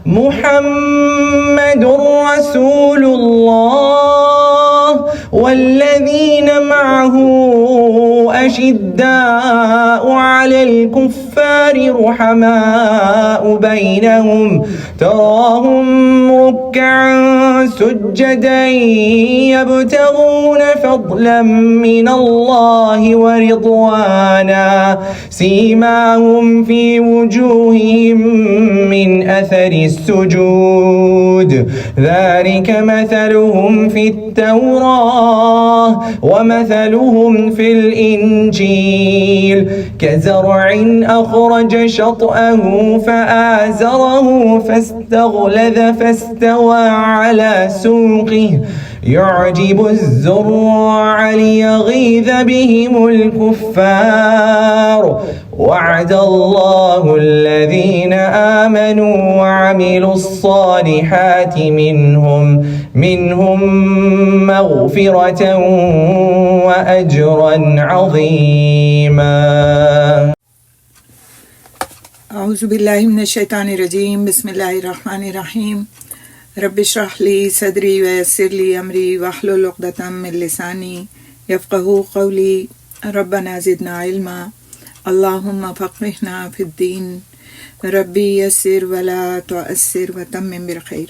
محمد رسول الله والذين معه أشداء على الكفار رحماء بينهم تراهم ركعا سجدا يبتغون فضلا من الله ورضوانا سيماهم في وجوههم من أثر السجود ذلك مثلهم في التوراة ومثلهم في الإنجيل كزرع أخرج شطأه فآزره فاستغلظ فاستوى على سوقه يعجب الزراع ليغيظ بهم الكفار وعد الله الذين آمنوا وعملوا الصالحات منهم مغفرة وأجرا عظيما. اعوذ باللہ من الشیطان الرجیم. بسم اللہ الرحمن الرحیم. رب اشرح لی صدری ویسر لی امری واحلل عقدۃ من لسانی یفقہوا قولی. ربنا زدنا علما اللہم فقہنا فی الدین ربی یسر ولا تعسر وتمم بالخیر.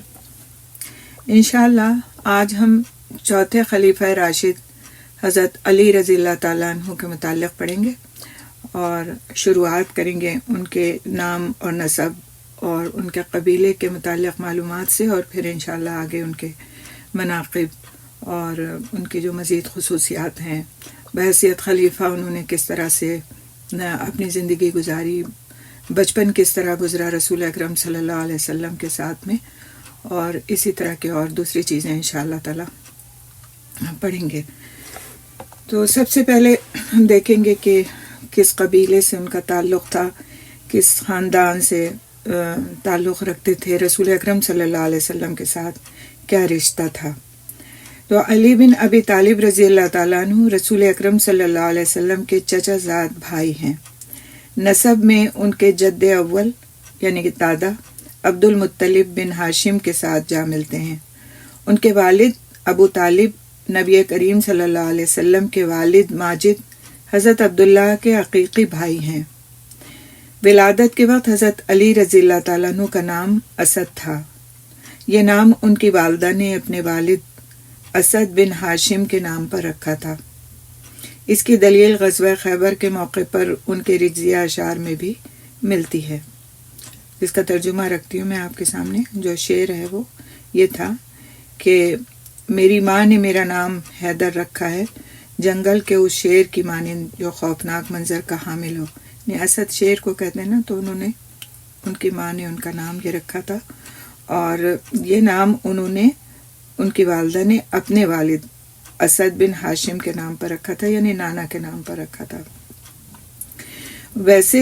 انشاءاللہ آج ہم چوتھے خلیفہ راشد حضرت علی رضی اللہ تعالیٰ عنہ کے متعلق پڑھیں گے اور شروعات کریں گے ان کے نام اور نسب اور ان کے قبیلے کے متعلق معلومات سے، اور پھر انشاءاللہ آگے ان کے مناقب اور ان کی جو مزید خصوصیات ہیں، بحیثیت خلیفہ انہوں نے کس طرح سے اپنی زندگی گزاری، بچپن کس طرح گزرا رسول اکرم صلی اللہ علیہ وسلم کے ساتھ میں، اور اسی طرح کے اور دوسری چیزیں انشاءاللہ تعالی پڑھیں گے. تو سب سے پہلے ہم دیکھیں گے کہ کس قبیلے سے ان کا تعلق تھا، کس خاندان سے تعلق رکھتے تھے، رسول اکرم صلی اللہ علیہ وسلم کے ساتھ کیا رشتہ تھا. تو علی بن ابی طالب رضی اللہ تعالیٰ عنہ رسول اکرم صلی اللہ علیہ وسلم کے چچا زاد بھائی ہیں. نسب میں ان کے جد اول یعنی کہ دادا عبد المطلب بن ہاشم کے ساتھ جا ملتے ہیں. ان کے والد ابو طالب نبی کریم صلی اللہ علیہ وسلم کے والد ماجد حضرت عبداللہ کے عقیقی بھائی ہیں. ولادت کے وقت حضرت علی رضی اللہ تعالیٰ عنہ کا نام اسد تھا. یہ نام ان کی والدہ نے اپنے والد اسد بن ہاشم کے نام پر رکھا تھا. اس کی دلیل غزوہ خیبر کے موقع پر ان کے رجزیہ اشعار میں بھی ملتی ہے، جس کا ترجمہ رکھتی ہوں میں آپ کے سامنے. جو شعر ہے وہ یہ تھا کہ میری ماں نے میرا نام حیدر رکھا ہے، جنگل کے اس شیر کی مانند جو خوفناک منظر کا حامل ہو. اسد شیر کو کہتے ہیں نا، تو انہوں نے ان کی ماں نے ان کا نام یہ رکھا تھا، اور یہ نام انہوں نے ان کی والدہ نے اپنے والد اسد بن ہاشم کے نام پر رکھا تھا، یعنی نانا کے نام پر رکھا تھا. ویسے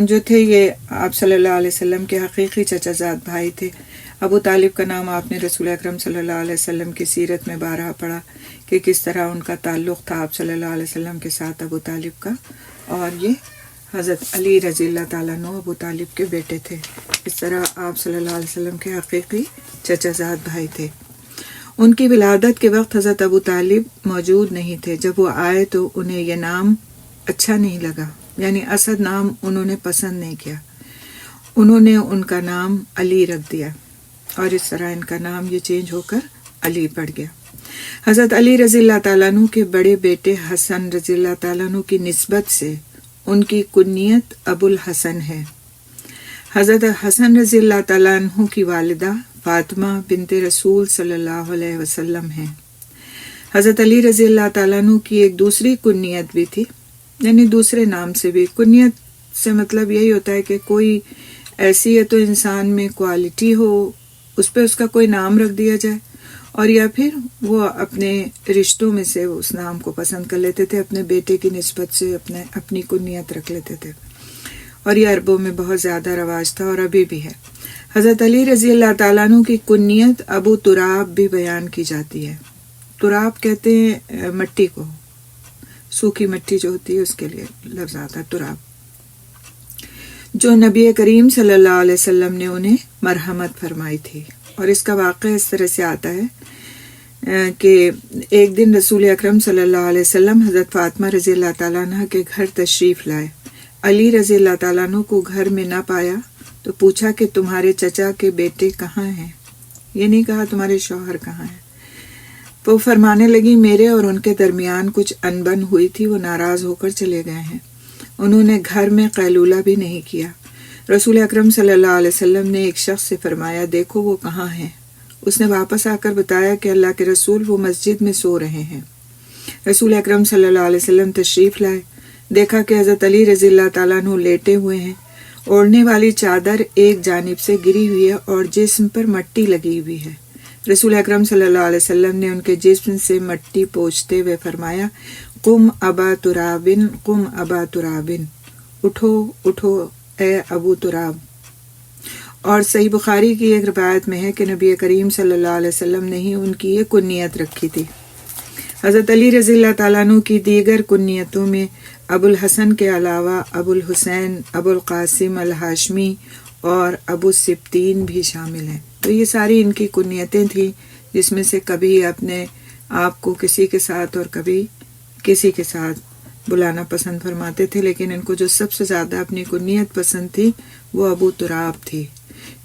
جو تھے یہ آپ صلی اللہ علیہ وسلم کے حقیقی چچا زاد بھائی تھے. ابو طالب کا نام آپ نے رسول اکرم صلی اللہ علیہ وسلم کی سیرت میں بارہا پڑھا کہ کس طرح ان کا تعلق تھا آپ صلی اللہ علیہ وسلم کے ساتھ ابو طالب کا، اور یہ حضرت علی رضی اللہ تعالیٰ عنہ ابو طالب کے بیٹے تھے. اس طرح آپ صلی اللہ علیہ وسلم کے حقیقی چچا زاد بھائی تھے. ان کی ولادت کے وقت حضرت ابو طالب موجود نہیں تھے. جب وہ آئے تو انہیں یہ نام اچھا نہیں لگا، یعنی اسد نام انہوں نے پسند نہیں کیا. انہوں نے ان کا نام علی رکھ دیا، اور اس طرح ان کا نام یہ چینج ہو کر علی پڑ گیا. حضرت علی رضی اللہ تعالیٰ عنہ کے بڑے بیٹے حسن رضی اللہ تعالیٰ عنہ کی نسبت سے ان کی کنیت ابو الحسن ہے. حضرت حسن رضی اللہ تعالیٰ عنہ کی والدہ فاطمہ بنت رسول صلی اللہ علیہ وسلم ہیں. حضرت علی رضی اللہ تعالیٰ عنہ کی ایک دوسری کنیت بھی تھی، یعنی دوسرے نام سے بھی. کنیت سے مطلب یہی ہوتا ہے کہ کوئی ایسی ہے تو انسان میں کوالٹی ہو، اس پہ اس کا کوئی نام رکھ دیا جائے، اور یا پھر وہ اپنے رشتوں میں سے اس نام کو پسند کر لیتے تھے، اپنے بیٹے کی نسبت سے اپنی کنیت رکھ لیتے تھے. اور یہ عربوں میں بہت زیادہ رواج تھا اور ابھی بھی ہے. حضرت علی رضی اللہ تعالیٰ عنہ کی کنیت ابو تراب بھی بیان کی جاتی ہے. تراب کہتے ہیں مٹی کو، سوکھی مٹی جو ہوتی ہے اس کے لیے لفظ آتا ہے تراب. جو نبی کریم صلی اللہ علیہ وسلم نے انہیں مرحمت فرمائی تھی۔ اور اس کا واقعہ اس طرح سے آتا ہے کہ ایک دن رسول اکرم صلی اللہ علیہ وسلم حضرت فاطمہ رضی اللہ تعالیٰ عنہ کے گھر تشریف لائے۔ علی رضی اللہ تعالیٰ عنہ کو گھر میں نہ پایا تو پوچھا کہ تمہارے چچا کے بیٹے کہاں ہیں؟ یہ نہیں کہا تمہارے شوہر کہاں ہیں۔ وہ فرمانے لگی میرے اور ان کے درمیان کچھ انبن ہوئی تھی، وہ ناراض ہو کر چلے گئے ہیں، انہوں نے گھر میں قیلولہ بھی نہیں کیا۔ رسول اکرم صلی اللہ علیہ وسلم نے ایک شخص سے فرمایا دیکھو وہ کہاں ہیں۔ اس نے واپس آ کر بتایا کہ اللہ کے رسول وہ مسجد میں سو رہے ہیں۔ رسول اکرم صلی اللہ علیہ وسلم تشریف لائے، دیکھا کہ حضرت علی رضی اللہ تعالیٰ عنہ لیٹے ہوئے ہیں، اوڑھنے والی چادر ایک جانب سے گری ہوئی ہے اور جسم پر مٹی لگی ہوئی ہے۔ رسول اکرم صلی اللہ علیہ وسلم نے ان کے جسم سے مٹی پوچھتے ہوئے فرمایا قم ابا ترابن، قم ابا ترابن، اٹھو اٹھو اے ابو تراب۔ اور صحیح بخاری کی ایک روایت میں ہے کہ نبی کریم صلی اللہ علیہ وسلم نے ہی ان کی یہ کنیت رکھی تھی۔ حضرت علی رضی اللہ تعالیٰ عنہ کی دیگر کنیتوں میں ابو الحسن کے علاوہ ابو الحسین، ابو القاسم الہاشمی اور ابو السبتین بھی شامل ہیں۔ تو یہ ساری ان کی کنیتیں تھیں، جس میں سے کبھی اپنے آپ کو کسی کے ساتھ اور کبھی کسی کے ساتھ بلانا پسند فرماتے تھے، لیکن ان کو جو سب سے زیادہ اپنی کنیت پسند تھی وہ ابو تراب تھی،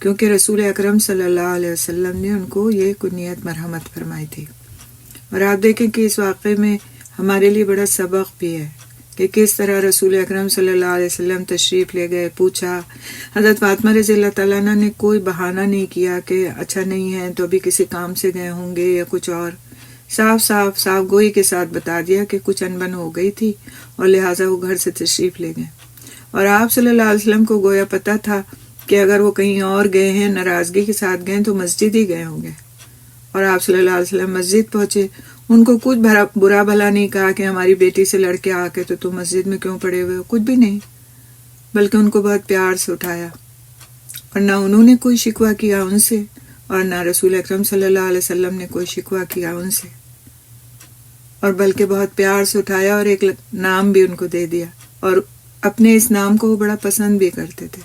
کیونکہ رسول اکرم صلی اللہ علیہ وسلم نے ان کو یہ کنیت مرحمت فرمائی تھی۔ اور آپ دیکھیں کہ اس واقعے میں ہمارے لیے بڑا سبق بھی ہے کہ کس طرح رسول اکرم صلی اللہ علیہ وسلم تشریف لے گئے، پوچھا۔ حضرت فاطمہ رضی اللہ تعالیٰ عنہ نے کوئی بہانہ نہیں کیا کہ اچھا نہیں ہے تو ابھی کسی کام سے گئے ہوں گے یا کچھ اور، صاف گوئی کے ساتھ بتا دیا کہ کچھ انبن ہو گئی تھی اور لہٰذا وہ گھر سے تشریف لے گئے۔ اور آپ صلی اللہ علیہ وسلم کو گویا پتہ تھا کہ اگر وہ کہیں اور گئے ہیں، ناراضگی کے ساتھ گئے تو مسجد ہی گئے ہوں گے، اور آپ صلی اللہ علیہ وسلم مسجد پہنچے۔ ان کو کچھ برا بھلا نہیں کہا کہ ہماری بیٹی سے لڑکے آ کے تو تم مسجد میں کیوں پڑے ہوئے ہو، کچھ بھی نہیں، بلکہ ان کو بہت پیار سے اٹھایا، اور نہ انہوں نے کوئی شکوہ کیا ان سے اور نہ رسول اکرم صلی اللہ علیہ وسلم نے کوئی شکوہ کیا ان سے، اور بلکہ بہت پیار سے اٹھایا اور ایک نام بھی ان کو دے دیا، اور اپنے اس نام کو وہ بڑا پسند بھی کرتے تھے۔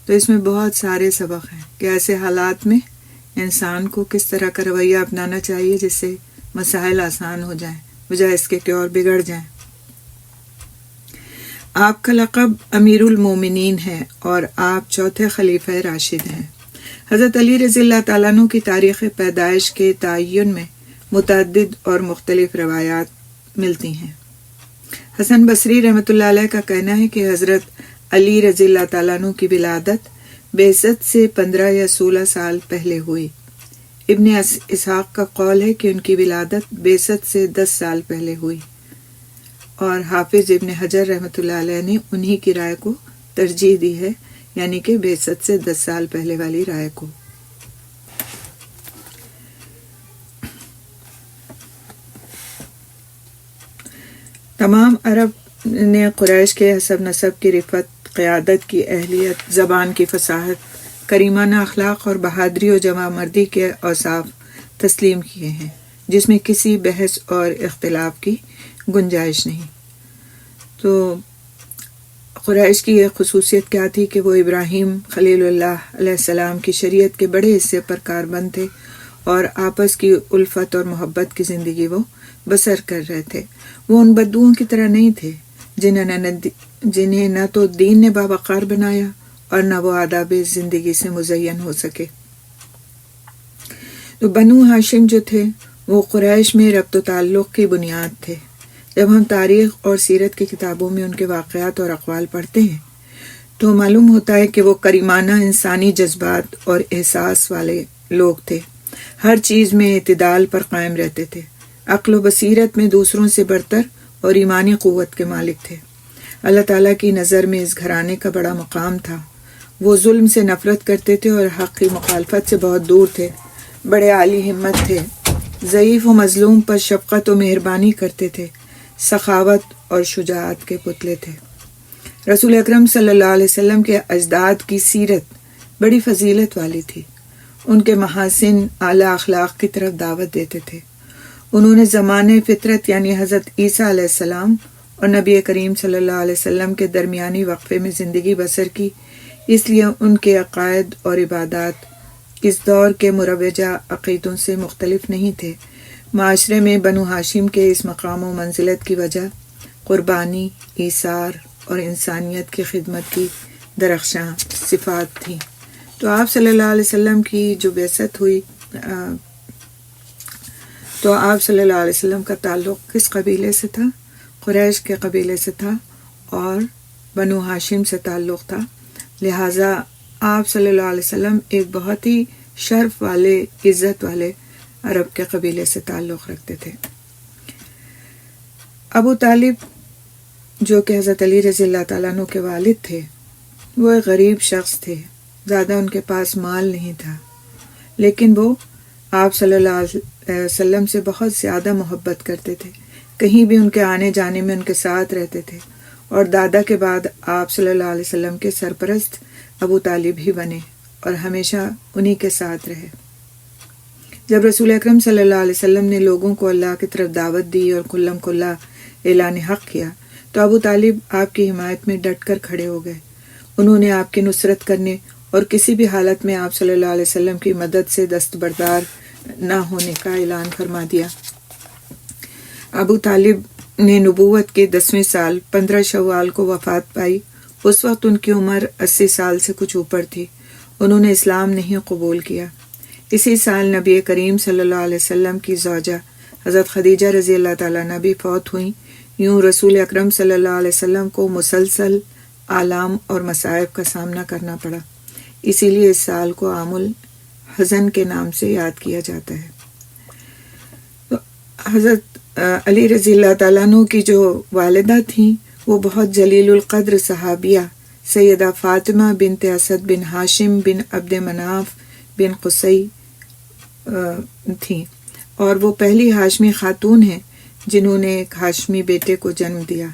تو اس میں بہت سارے سبق ہیں کہ ایسے حالات میں انسان کو کس طرح کا رویہ اپنانا چاہیے جس سے مسائل آسان ہو جائیں بجائے اس کے کہ اور بگڑ جائیں۔ آپ کا لقب امیر المومنین ہے اور آپ چوتھے خلیفہ راشد ہیں۔ حضرت علی رضی اللہ تعالیٰ عنہ کی تاریخ پیدائش کے تعین میں متعدد اور مختلف روایات ملتی ہیں۔ حسن بصری رحمۃ اللہ علیہ کا کہنا ہے کہ حضرت علی رضی اللہ تعالیٰ عنہ کی ولادت بعثت سے 15 یا 16 سال پہلے ہوئی۔ ابن اسحاق کا قول ہے کہ ان کی ولادت بعثت سے 10 سال پہلے ہوئی، اور حافظ ابن حجر رحمۃ اللہ علیہ نے انہی کی رائے کو ترجیح دی ہے، یعنی کہ بعثت سے 10 سال پہلے والی رائے کو۔ تمام عرب نے قریش کے حسب نسب کی رفت، قیادت کی اہلیت، زبان کی فصاحت، کریمانہ اخلاق اور بہادری و جوان مردی کے اوصاف تسلیم کیے ہیں، جس میں کسی بحث اور اختلاف کی گنجائش نہیں۔ تو قریش کی یہ خصوصیت کیا تھی کہ وہ ابراہیم خلیل اللہ علیہ السلام کی شریعت کے بڑے حصے پر کاربند تھے اور آپس کی الفت اور محبت کی زندگی وہ بسر کر رہے تھے۔ وہ ان بدوؤں کی طرح نہیں تھے جنہیں نہ تو دین نے باوقار بنایا اور نہ وہ آداب زندگی سے مزین ہو سکے۔ تو بنو ہاشم جو تھے وہ قریش میں ربط و تعلق کی بنیاد تھے۔ جب ہم تاریخ اور سیرت کی کتابوں میں ان کے واقعات اور اقوال پڑھتے ہیں تو معلوم ہوتا ہے کہ وہ کریمانہ انسانی جذبات اور احساس والے لوگ تھے، ہر چیز میں اعتدال پر قائم رہتے تھے، عقل و بصیرت میں دوسروں سے برتر اور ایمانی قوت کے مالک تھے۔ اللہ تعالیٰ کی نظر میں اس گھرانے کا بڑا مقام تھا۔ وہ ظلم سے نفرت کرتے تھے اور حق کی مخالفت سے بہت دور تھے، بڑے عالی ہمت تھے، ضعیف و مظلوم پر شفقت و مہربانی کرتے تھے، سخاوت اور شجاعت کے پتلے تھے۔ رسول اکرم صلی اللہ علیہ وسلم کے اجداد کی سیرت بڑی فضیلت والی تھی، ان کے محاسن اعلیٰ اخلاق کی طرف دعوت دیتے تھے۔ انہوں نے زمانے فطرت یعنی حضرت عیسیٰ علیہ السلام اور نبی کریم صلی اللہ علیہ وسلم کے درمیانی وقفے میں زندگی بسر کی، اس لیے ان کے عقائد اور عبادات اس دور کے مروجہ عقیدوں سے مختلف نہیں تھے۔ معاشرے میں بنو ہاشم کے اس مقام و منزلت کی وجہ قربانی، ایثار اور انسانیت کی خدمت کی درخشاں صفات تھیں۔ تو آپ صلی اللہ علیہ وسلم کی جو بعثت ہوئی تو آپ صلی اللہ علیہ وسلم کا تعلق کس قبیلے سے تھا؟ قریش کے قبیلے سے تھا اور بنو ہاشم سے تعلق تھا، لہٰذا آپ صلی اللہ علیہ وسلم ایک بہت ہی شرف والے، عزت والے عرب کے قبیلے سے تعلق رکھتے تھے۔ ابو طالب جو کہ حضرت علی رضی اللہ تعالیٰ عنہ کے والد تھے، وہ ایک غریب شخص تھے، زیادہ ان کے پاس مال نہیں تھا، لیکن وہ آپ صلی اللہ علیہ وسلم سے بہت زیادہ محبت کرتے تھے، کہیں بھی ان کے آنے جانے میں ان کے ساتھ رہتے تھے، اور دادا کے بعد آپ صلی اللہ علیہ وسلم کے سرپرست ابو طالب ہی بنے اور ہمیشہ انہی کے ساتھ رہے۔ جب رسول اکرم صلی اللہ علیہ وسلم نے لوگوں کو اللہ کی طرف دعوت دی اور کھلم کھلا اعلان حق کیا تو ابو طالب آپ کی حمایت میں ڈٹ کر کھڑے ہو گئے۔ انہوں نے آپ کی نصرت کرنے اور کسی بھی حالت میں آپ صلی اللہ علیہ وسلم کی مدد سے دستبردار نہ ہونے کا اعلان فرما دیا۔ ابو طالب نے نبوت کے 10ویں سال 15 شوال کو وفات پائی۔ اس وقت ان کی عمر 80 سال سے کچھ اوپر تھی۔ انہوں نے اسلام نہیں قبول کیا۔ اسی سال نبی کریم صلی اللہ علیہ وسلم کی زوجہ حضرت خدیجہ رضی اللہ تعالیٰ عنہا بھی فوت ہوئیں۔ یوں رسول اکرم صلی اللہ علیہ وسلم کو مسلسل آلام اور مصائب کا سامنا کرنا پڑا، اسی لیے اس سال کو عام الحزن کے نام سے یاد کیا جاتا ہے۔ تو حضرت علی رضی اللہ تعالیٰ عنہ کی جو والدہ تھیں وہ بہت جلیل القدر صحابیہ سیدہ فاطمہ بنت اسد بن ہاشم بن عبد مناف بن قصی تھیں، اور وہ پہلی ہاشمی خاتون ہیں جنہوں نے ایک ہاشمی بیٹے کو جنم دیا۔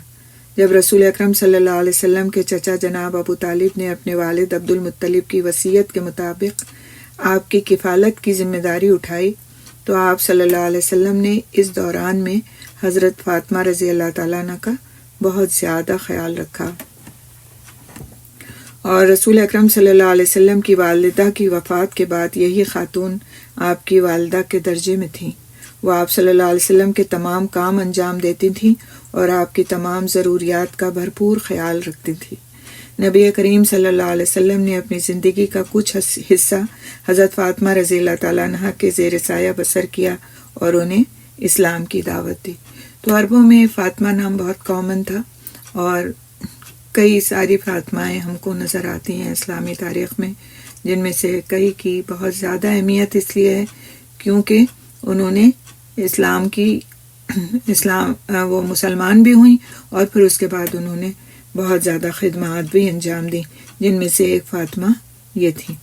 جب رسول اکرم صلی اللہ علیہ وسلم کے چچا جناب ابو طالب نے اپنے والد عبد المطلب کی وصیت کے مطابق آپ کی کفالت کی ذمہ داری اٹھائی تو آپ صلی اللہ علیہ وسلم نے اس دوران میں حضرت فاطمہ رضی اللہ تعالیٰ عنہ کا بہت زیادہ خیال رکھا، اور رسول اکرم صلی اللہ علیہ وسلم کی والدہ کی وفات کے بعد یہی خاتون آپ کی والدہ کے درجے میں تھیں۔ وہ آپ صلی اللہ علیہ وسلم کے تمام کام انجام دیتی تھیں اور آپ کی تمام ضروریات کا بھرپور خیال رکھتی تھیں۔ نبی کریم صلی اللہ علیہ وسلم نے اپنی زندگی کا کچھ حصہ حضرت فاطمہ رضی اللہ تعالیٰ عنہ کے زیر سایہ بسر کیا اور انہیں اسلام کی دعوت دی۔ تو عربوں میں فاطمہ نام بہت کامن تھا، اور کئی ساری فاطمائیں ہم کو نظر آتی ہیں اسلامی تاریخ میں، جن میں سے کئی کی بہت زیادہ اہمیت اس لیے ہے کیونکہ انہوں نے وہ مسلمان بھی ہوئیں اور پھر اس کے بعد انہوں نے بہت زیادہ خدمات بھی انجام دیں، جن میں سے ایک فاطمہ یہ تھی۔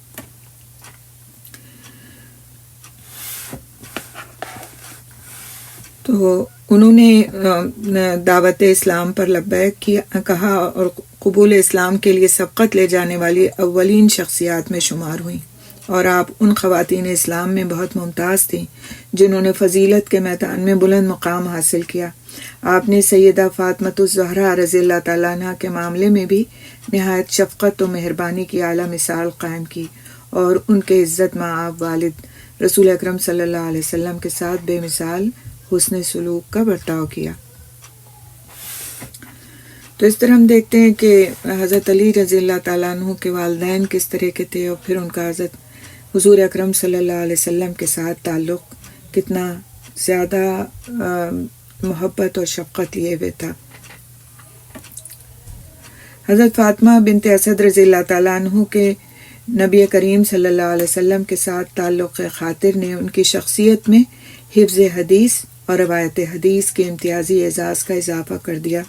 تو انہوں نے دعوت اسلام پر لبیک کہا اور قبول اسلام کے لیے سبقت لے جانے والی اولین شخصیات میں شمار ہوئیں، اور آپ ان خواتین اسلام میں بہت ممتاز تھیں جنہوں نے فضیلت کے میدان میں بلند مقام حاصل کیا۔ آپ نے سیدہ فاطمۃ الزہرا رضی اللہ تعالیٰ عنہ کے معاملے میں بھی نہایت شفقت و مہربانی کی اعلیٰ مثال قائم کی، اور ان کے عزت مآب والد رسول اکرم صلی اللہ علیہ وسلم کے ساتھ بے مثال حسن سلوک کا برتاؤ کیا۔ تو اس طرح ہم دیکھتے ہیں کہ حضرت علی رضی اللہ تعالیٰ عنہ کے والدین کس طرح کے تھے، اور پھر ان کا حضرت حضور اکرم صلی اللہ علیہ وسلم کے ساتھ تعلق کتنا زیادہ محبت اور شفقت لیے ہوئے تھا۔ حضرت فاطمہ بنت اسد رضی اللہ تعالیٰ عنہ کے نبی کریم صلی اللہ علیہ وسلم کے ساتھ تعلق خاطر نے ان کی شخصیت میں حفظ حدیث اور روایت حدیث کے امتیازی اعزاز کا اضافہ کر دیا۔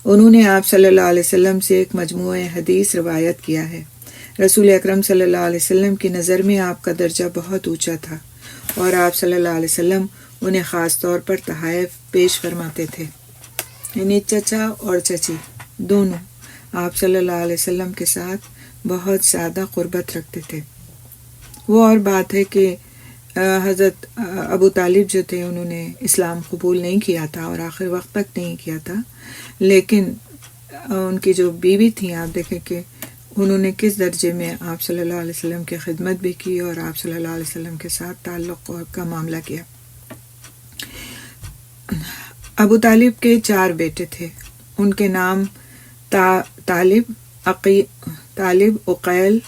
انہوں نے آپ صلی اللہ علیہ وسلم سے ایک مجموعہ حدیث روایت کیا ہے۔ رسول اکرم صلی اللہ علیہ وسلم کی نظر میں آپ کا درجہ بہت اونچا تھا، اور آپ صلی اللہ علیہ وسلم انہیں خاص طور پر تحائف پیش فرماتے تھے، یعنی چچا اور چچی دونوں آپ صلی اللہ علیہ وسلم کے ساتھ بہت زیادہ قربت رکھتے تھے۔ وہ اور بات ہے کہ حضرت ابو طالب جو تھے انہوں نے اسلام قبول نہیں کیا تھا اور آخر وقت تک نہیں کیا تھا، لیکن ان کی جو بیوی تھیں آپ دیکھیں کہ انہوں نے کس درجے میں آپ صلی اللہ علیہ وسلم کی خدمت بھی کی اور آپ صلی اللہ علیہ وسلم کے ساتھ تعلق کا معاملہ کیا۔ ابو طالب کے 4 بیٹے تھے، ان کے نام طالب، عقیل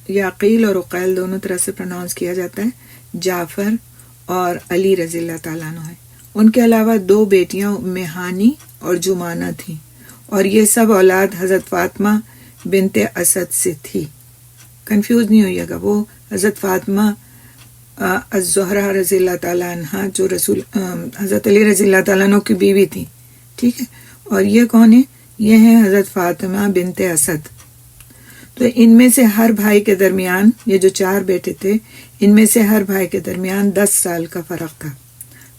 یا عقیل اور عقیل دونوں طرح سے پروناؤنس کیا جاتا ہے، جعفر اور علی رضی اللہ تعالیٰ عنہ ہیں۔ ان کے علاوہ 2 بیٹیاں ام ہانی اور جمانہ تھیں، اور یہ سب اولاد حضرت فاطمہ بنت اسد سے تھی۔ کنفیوز نہیں ہوئیے گا، وہ حضرت فاطمہ الزہرا رضی اللہ تعالیٰ عنہ جو حضرت علی رضی اللہ تعالیٰ عنہ کی بیوی تھی، ٹھیک ہے، اور یہ کون ہے؟ یہ ہیں حضرت فاطمہ بنت اسد۔ تو ان میں سے ہر بھائی کے درمیان، یہ جو 4 بیٹے تھے، ان میں سے ہر بھائی کے درمیان 10 سال کا فرق تھا۔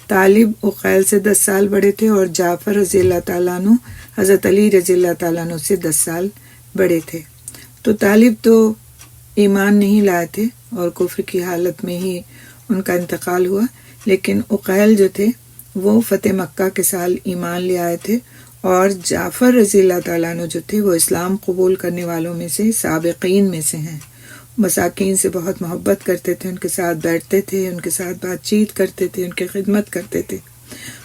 طالب عقیل سے 10 سال بڑے تھے اور جعفر رضی اللہ تعالیٰ عنہ حضرت علی رضی اللہ تعالیٰ عنہ سے 10 سال بڑے تھے۔ تو طالب تو ایمان نہیں لائے تھے اور کفر کی حالت میں ہی ان کا انتقال ہوا، لیکن عقیل جو تھے وہ فتح مکہ کے سال ایمان لے آئے تھے، اور جعفر رضی اللہ تعالیٰ عنہ جو تھے وہ اسلام قبول کرنے والوں میں سے سابقین میں سے ہیں۔ مساکین سے بہت محبت کرتے تھے، ان کے ساتھ بیٹھتے تھے، ان کے ساتھ بات چیت کرتے تھے، ان کی خدمت کرتے تھے،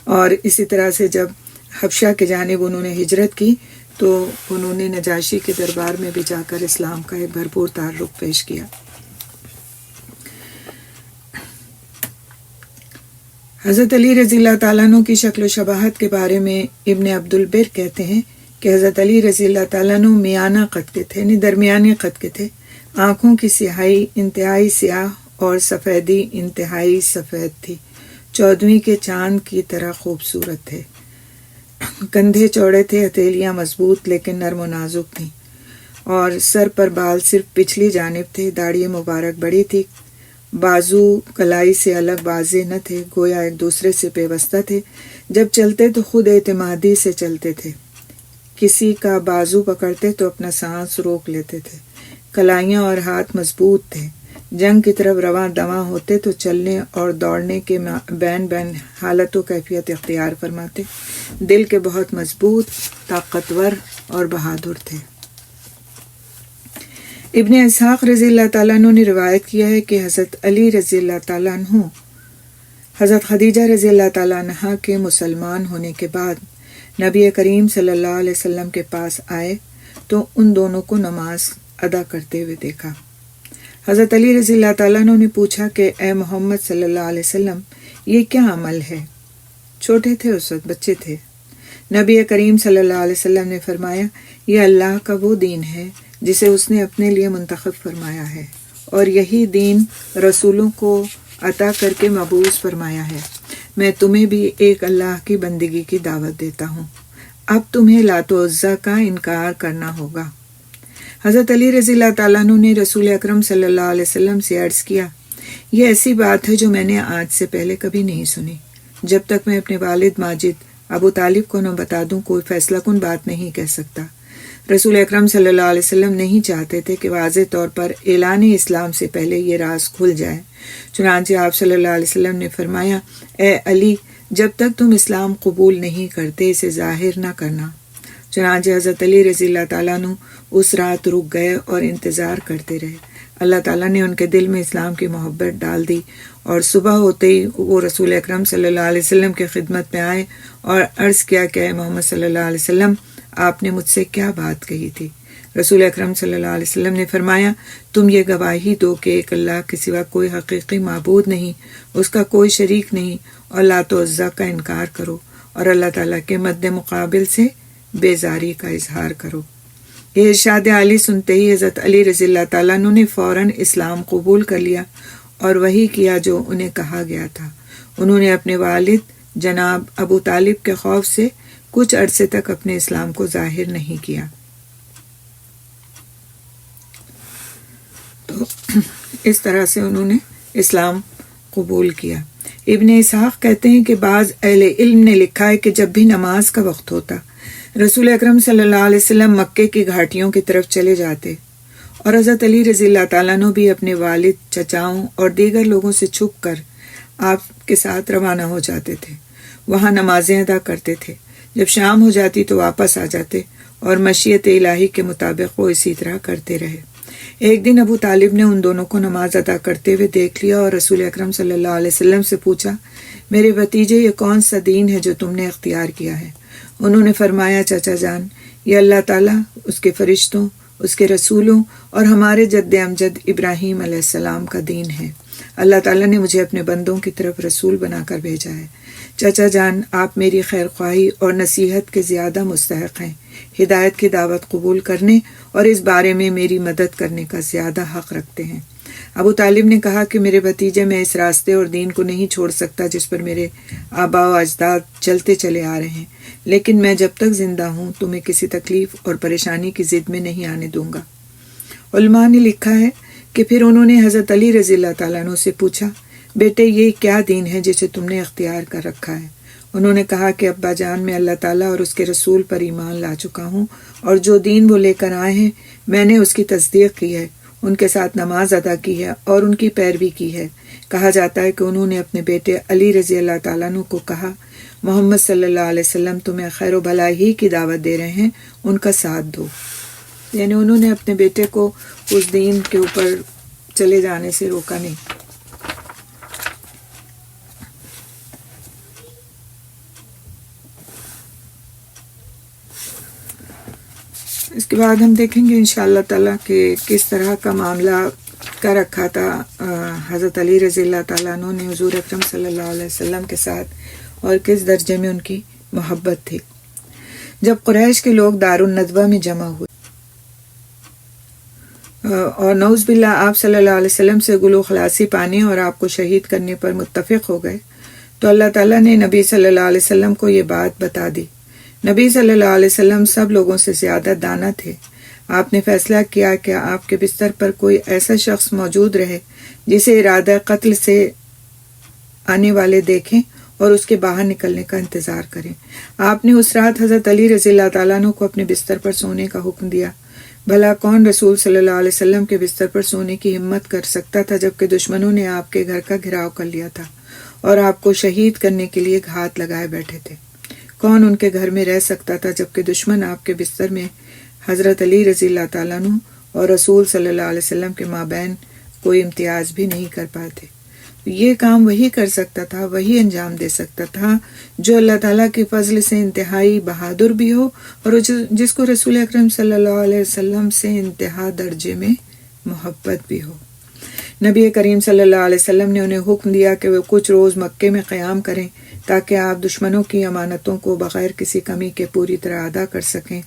اور اسی طرح سے جب حبشہ کے جانب انہوں نے ہجرت کی تو انہوں نے نجاشی کے دربار میں بھی جا کر اسلام کا ایک بھرپور تعارف پیش کیا۔ حضرت علی رضی اللہ تعالیٰ عنہ کی شکل و شباہت کے بارے میں ابن عبد البر کہتے ہیں کہ حضرت علی رضی اللہ تعالیٰ عنہ میانہ قد کے تھے، یعنی درمیانی قد کے تھے، آنکھوں کی سیاہی انتہائی سیاہ اور سفیدی انتہائی سفید تھی، 14ویں کے چاند کی طرح خوبصورت تھے، کندھے چوڑے تھے، ہتھیلیاں مضبوط لیکن نرم و نازک تھیں، اور سر پر بال صرف پچھلی جانب تھے، داڑھی مبارک بڑی تھی، بازو کلائی سے الگ واضح نہ تھے، گویا ایک دوسرے سے پیوستہ تھے، جب چلتے تو خود اعتمادی سے چلتے تھے، کسی کا بازو پکڑتے تو اپنا سانس روک لیتے تھے، کلائیاں اور ہاتھ مضبوط تھے، جنگ کی طرف رواں دواں ہوتے تو چلنے اور دوڑنے کے بین بین حالت و کیفیت اختیار فرماتے، دل کے بہت مضبوط، طاقتور اور بہادر تھے۔ ابن اسحاق رضی اللہ تعالیٰ عنہ نے روایت کیا ہے کہ حضرت علی رضی اللہ تعالیٰ عنہ حضرت خدیجہ رضی اللہ تعالیٰ عنہ کے مسلمان ہونے کے بعد نبی کریم صلی اللہ علیہ وسلم کے پاس آئے تو ان دونوں کو نماز ادا کرتے ہوئے دیکھا۔ حضرت علی رضی اللہ تعالیٰ عنہ نے پوچھا کہ اے محمد صلی اللہ علیہ وسلم، یہ کیا عمل ہے؟ چھوٹے تھے اس وقت، بچے تھے۔ نبی کریم صلی اللہ علیہ وسلم نے فرمایا، یہ اللہ کا وہ دین ہے جسے اس نے اپنے لیے منتخب فرمایا ہے، اور یہی دین رسولوں کو عطا کر کے مبعوث فرمایا ہے۔ میں تمہیں بھی ایک اللہ کی بندگی کی دعوت دیتا ہوں، اب تمہیں لات و عزیٰ کا انکار کرنا ہوگا۔ حضرت علی رضی اللہ تعالیٰ عنہ نے رسول اکرم صلی اللہ علیہ وسلم سے عرض کیا، یہ ایسی بات ہے جو میں نے آج سے پہلے کبھی نہیں سنی۔ جب تک میں اپنے والد ماجد ابو طالب کو نہ بتا دوں کوئی فیصلہ کن بات نہیں کہہ سکتا۔ رسول اکرم صلی اللہ علیہ وسلم نہیں چاہتے تھے کہ واضح طور پر اعلان اسلام سے پہلے یہ راز کھل جائے، چنانچہ آپ صلی اللہ علیہ وسلم نے فرمایا، اے علی، جب تک تم اسلام قبول نہیں کرتے اسے ظاہر نہ کرنا۔ چنانچہ حضرت علی رضی اللہ تعالیٰ عنہ اس رات رک گئے اور انتظار کرتے رہے۔ اللہ تعالیٰ نے ان کے دل میں اسلام کی محبت ڈال دی، اور صبح ہوتے ہی وہ رسول اکرم صلی اللہ علیہ وسلم کی خدمت میں آئے اور عرض کیا کہ اے محمد صلی اللہ علیہ وسلم، آپ نے مجھ سے کیا بات کہی تھی؟ رسول اکرم صلی اللہ علیہ وسلم نے فرمایا، تم یہ گواہی دو کہ ایک اللہ کے سوا کوئی حقیقی معبود نہیں، اس کا کوئی شریک نہیں، اور لات و عزیٰ کا انکار کرو، اور اللہ تعالیٰ کے مد مقابل سے بیزاری کا اظہار کرو۔ یہ ارشاد عالی سنتے ہی حضرت علی رضی اللہ تعالیٰ عنہ نے فوراً اسلام قبول کر لیا اور وہی کیا جو انہیں کہا گیا تھا۔ انہوں نے اپنے والد جناب ابو طالب کے خوف سے کچھ عرصے تک اپنے اسلام کو ظاہر نہیں کیا۔ تو اس طرح سے انہوں نے اسلام قبول کیا۔ ابن اسحاق کہتے ہیں کہ بعض اہل علم نے لکھا ہے کہ جب بھی نماز کا وقت ہوتا رسول اکرم صلی اللہ علیہ وسلم مکے کی گھاٹیوں کی طرف چلے جاتے، اور حضرت علی رضی اللہ تعالیٰ عنہ بھی اپنے والد، چچاؤں اور دیگر لوگوں سے چھپ کر آپ کے ساتھ روانہ ہو جاتے تھے، وہاں نمازیں ادا کرتے تھے، جب شام ہو جاتی تو واپس آ جاتے اور مشیت الہی کے مطابق وہ اسی طرح کرتے رہے۔ ایک دن ابو طالب نے ان دونوں کو نماز ادا کرتے ہوئے دیکھ لیا اور رسول اکرم صلی اللہ علیہ وسلم سے پوچھا، میرے بھتیجے یہ کون سا دین ہے جو تم نے اختیار کیا ہے؟ انہوں نے فرمایا، چچا جان، یہ اللہ تعالیٰ، اس کے فرشتوں، اس کے رسولوں اور ہمارے جد امجد ابراہیم علیہ السلام کا دین ہے۔ اللہ تعالیٰ نے مجھے اپنے بندوں کی طرف رسول بنا کر بھیجا ہے۔ چچا جان، آپ میری خیر خواہی اور نصیحت کے زیادہ مستحق ہیں، ہدایت کی دعوت قبول کرنے اور اس بارے میں میری مدد کرنے کا زیادہ حق رکھتے ہیں۔ ابو طالب نے کہا کہ میرے بھتیجے، میں اس راستے اور دین کو نہیں چھوڑ سکتا جس پر میرے آباء و اجداد چلتے چلے آ رہے ہیں، لیکن میں جب تک زندہ ہوں تمہیں کسی تکلیف اور پریشانی کی ضد میں نہیں آنے دوں گا۔ علماء نے لکھا ہے کہ پھر انہوں نے حضرت علی رضی اللہ تعالیٰ عنہ سے پوچھا، بیٹے یہ کیا دین ہے جسے تم نے اختیار کر رکھا ہے؟ انہوں نے کہا کہ ابا جان، میں اللہ تعالیٰ اور اس کے رسول پر ایمان لا چکا ہوں، اور جو دین وہ لے کر آئے ہیں میں نے اس کی تصدیق کی ہے، ان کے ساتھ نماز ادا کی ہے اور ان کی پیروی کی ہے۔ کہا جاتا ہے کہ انہوں نے اپنے بیٹے علی رضی اللہ تعالیٰ عنہ کو کہا، محمد صلی اللہ علیہ وسلم تمہیں خیر و بھلائی کی دعوت دے رہے ہیں، ان کا ساتھ دو۔ یعنی انہوں نے اپنے بیٹے کو اس دین کے اوپر چلے جانے سے روکا نہیں۔ اس کے بعد ہم دیکھیں گے انشاءاللہ تعالیٰ کہ کس طرح کا معاملہ کر رکھا تھا حضرت علی رضی اللہ تعالیٰ عنہ نے حضور اکرم صلی اللہ علیہ وسلم کے ساتھ، اور کس درجے میں ان کی محبت تھی۔ جب قریش کے لوگ دارالندوہ میں جمع ہوئے اور نعوذ باللہ آپ صلی اللہ علیہ وسلم سے گلو خلاصی پانے اور آپ کو شہید کرنے پر متفق ہو گئے، تو اللہ تعالیٰ نے نبی صلی اللہ علیہ وسلم کو یہ بات بتا دی۔ نبی صلی اللہ علیہ وسلم سب لوگوں سے زیادہ دانا تھے۔ آپ نے فیصلہ کیا کہ آپ کے بستر پر کوئی ایسا شخص موجود رہے جسے ارادہ قتل سے آنے والے دیکھیں اور اس کے باہر نکلنے کا انتظار کریں۔ آپ نے اس رات حضرت علی رضی اللہ تعالیٰ عنہ کو اپنے بستر پر سونے کا حکم دیا۔ بھلا کون رسول صلی اللہ علیہ وسلم کے بستر پر سونے کی ہمت کر سکتا تھا جبکہ دشمنوں نے آپ کے گھر کا گھراؤ کر لیا تھا اور آپ کو شہید کرنے کے لیے گھات لگائے بیٹھے تھے؟ کون ان کے گھر میں رہ سکتا تھا جبکہ دشمن آپ کے بستر میں حضرت علی رضی اللہ تعالیٰ عنہ اور رسول صلی اللہ علیہ وسلم کے مابین کوئی امتیاز بھی نہیں کر پائے تھے؟ یہ کام وہی کر سکتا تھا، وہی انجام دے سکتا تھا جو اللہ تعالیٰ کے فضل سے انتہائی بہادر بھی ہو اور جس کو رسول اکرم صلی اللہ علیہ وسلم سے انتہا درجے میں محبت بھی ہو۔ نبی کریم صلی اللہ علیہ وسلم نے انہیں حکم دیا کہ وہ کچھ روز مکے میں قیام کریں تاکہ آپ دشمنوں کی امانتوں کو بغیر کسی کمی کے پوری طرح ادا کر سکیں۔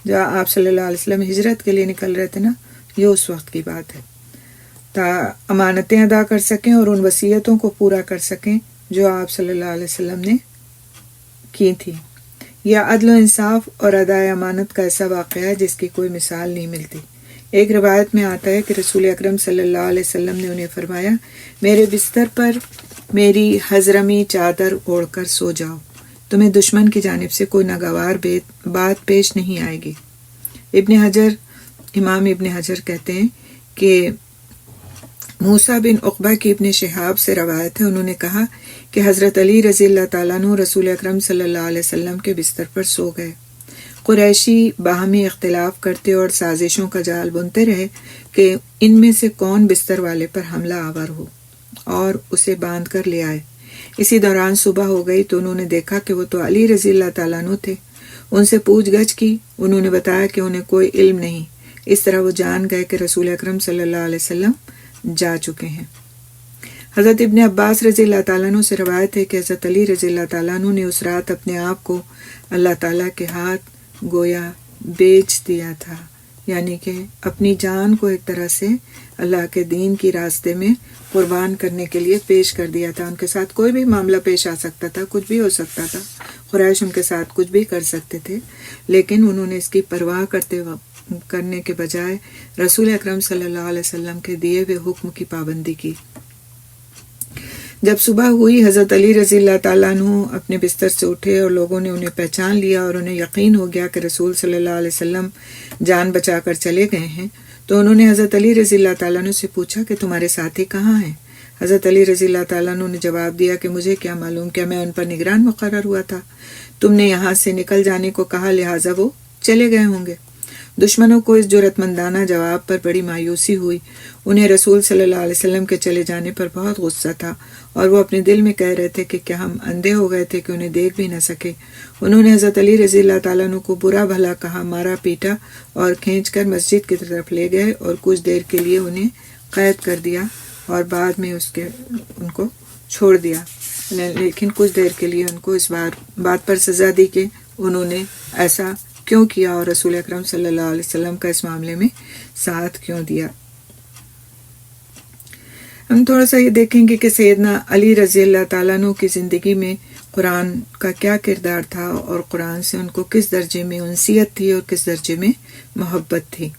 جب آپ صلی اللہ علیہ وسلم ہجرت کے لیے نکل رہے تھے نا، یہ اس وقت کی بات ہے، امانتیں ادا کر سکیں اور ان وصیتوں کو پورا کر سکیں جو آپ صلی اللہ علیہ وسلم نے کی تھی۔ یہ عدل و انصاف اور ادائے امانت کا ایسا واقعہ ہے جس کی کوئی مثال نہیں ملتی۔ ایک روایت میں آتا ہے کہ رسول اکرم صلی اللہ علیہ وسلم نے انہیں فرمایا، میرے بستر پر میری حضرمی چادر اوڑھ کر سو جاؤ، تمہیں دشمن کی جانب سے کوئی ناگوار بات پیش نہیں آئے گی۔ امام ابن حجر کہتے ہیں کہ موسیٰ بن عقبہ کی ابن شہاب سے روایت ہے، انہوں نے کہا کہ حضرت علی رضی اللہ تعالیٰ عنہ رسول اکرم صلی اللہ علیہ وسلم کے بستر پر سو گئے۔ قریشی باہمی اختلاف کرتے اور سازشوں کا جال بنتے رہے کہ ان میں سے کون بستر والے پر حملہ آور ہو اور اسے باندھ کر لے آئے۔ اسی دوران صبح ہو گئی تو انہوں نے دیکھا کہ وہ تو علی رضی اللہ تعالیٰ عنہ تھے۔ ان سے پوچھ گچھ کی، انہوں نے بتایا کہ انہیں کوئی علم نہیں۔ اس طرح وہ جان گئے کہ رسول اکرم صلی اللہ علیہ وسلم جا چکے ہیں۔ حضرت ابن عباس رضی اللہ تعالیٰ عنہ سے روایت ہے کہ حضرت علی رضی اللہ تعالیٰ عنہ نے اس رات اپنے آپ کو اللہ تعالیٰ کے ہاتھ گویا بیچ دیا تھا، یعنی کہ اپنی جان کو ایک طرح سے اللہ کے دین کی راستے میں قربان کرنے کے لیے پیش کر دیا تھا۔ ان کے ساتھ کوئی بھی معاملہ پیش آ سکتا تھا، کچھ بھی ہو سکتا تھا، قریش ان کے ساتھ کچھ بھی کر سکتے تھے، لیکن انہوں نے اس کی پرواہ کرنے کے بجائے رسول اکرم صلی اللہ علیہ وسلم کے دیے ہوئے حکم کی پابندی کی۔ جب صبح ہوئی، حضرت علی رضی اللہ تعالیٰ عنہ اپنے بستر سے اٹھے اور لوگوں نے انہیں پہچان لیا اور انہیں یقین ہو گیا کہ رسول صلی اللہ علیہ وسلم جان بچا کر چلے گئے ہیں، تو انہوں نے حضرت علی رضی اللہ تعالیٰ عنہ سے پوچھا کہ تمہارے ساتھی کہاں ہیں؟ حضرت علی رضی اللہ تعالیٰ عنہ نے جواب دیا کہ مجھے کیا معلوم، کیا میں ان پر نگران مقرر ہوا تھا؟ تم نے یہاں سے نکل جانے کو کہا، لہٰذا وہ چلے گئے ہوں گے۔ دشمنوں کو اس جرأت مندانہ جواب پر بڑی مایوسی ہوئی۔ انہیں رسول صلی اللہ علیہ وسلم کے چلے جانے پر بہت غصہ تھا، اور وہ اپنے دل میں کہہ رہے تھے کہ کیا ہم اندھے ہو گئے تھے کہ انہیں دیکھ بھی نہ سکے۔ انہوں نے حضرت علی رضی اللہ تعالیٰ عنہ کو برا بھلا کہا، مارا پیٹا اور کھینچ کر مسجد کی طرف لے گئے اور کچھ دیر کے لیے انہیں قید کر دیا اور بعد میں ان کو چھوڑ دیا، لیکن کچھ دیر کے لیے ان کو اس بات پر سزا دی کہ انہوں نے ایسا کیوں کیا اور رسول اکرم صلی اللہ علیہ وسلم کا اس معاملے میں ساتھ کیوں دیا۔ ہم تھوڑا سا یہ دیکھیں گے کہ سیدنا علی رضی اللہ تعالیٰ عنہ کی زندگی میں قرآن کا کیا کردار تھا اور قرآن سے ان کو کس درجے میں انسیت تھی اور کس درجے میں محبت تھی۔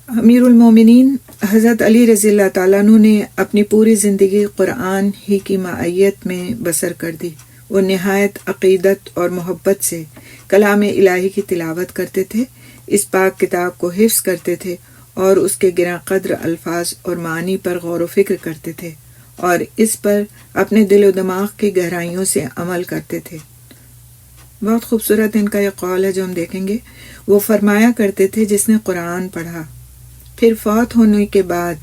امیر المومنین حضرت علی رضی اللہ تعالیٰ عنہ نے اپنی پوری زندگی قرآن ہی کی معیت میں بسر کر دی۔ وہ نہایت عقیدت اور محبت سے کلام الہی کی تلاوت کرتے تھے، اس پاک کتاب کو حفظ کرتے تھے اور اس کے گراں قدر الفاظ اور معانی پر غور و فکر کرتے تھے اور اس پر اپنے دل و دماغ کی گہرائیوں سے عمل کرتے تھے۔ بہت خوبصورت ان کا یہ قول ہے جو ہم دیکھیں گے۔ وہ فرمایا کرتے تھے، جس نے قرآن پڑھا پھر فوت ہونے کے بعد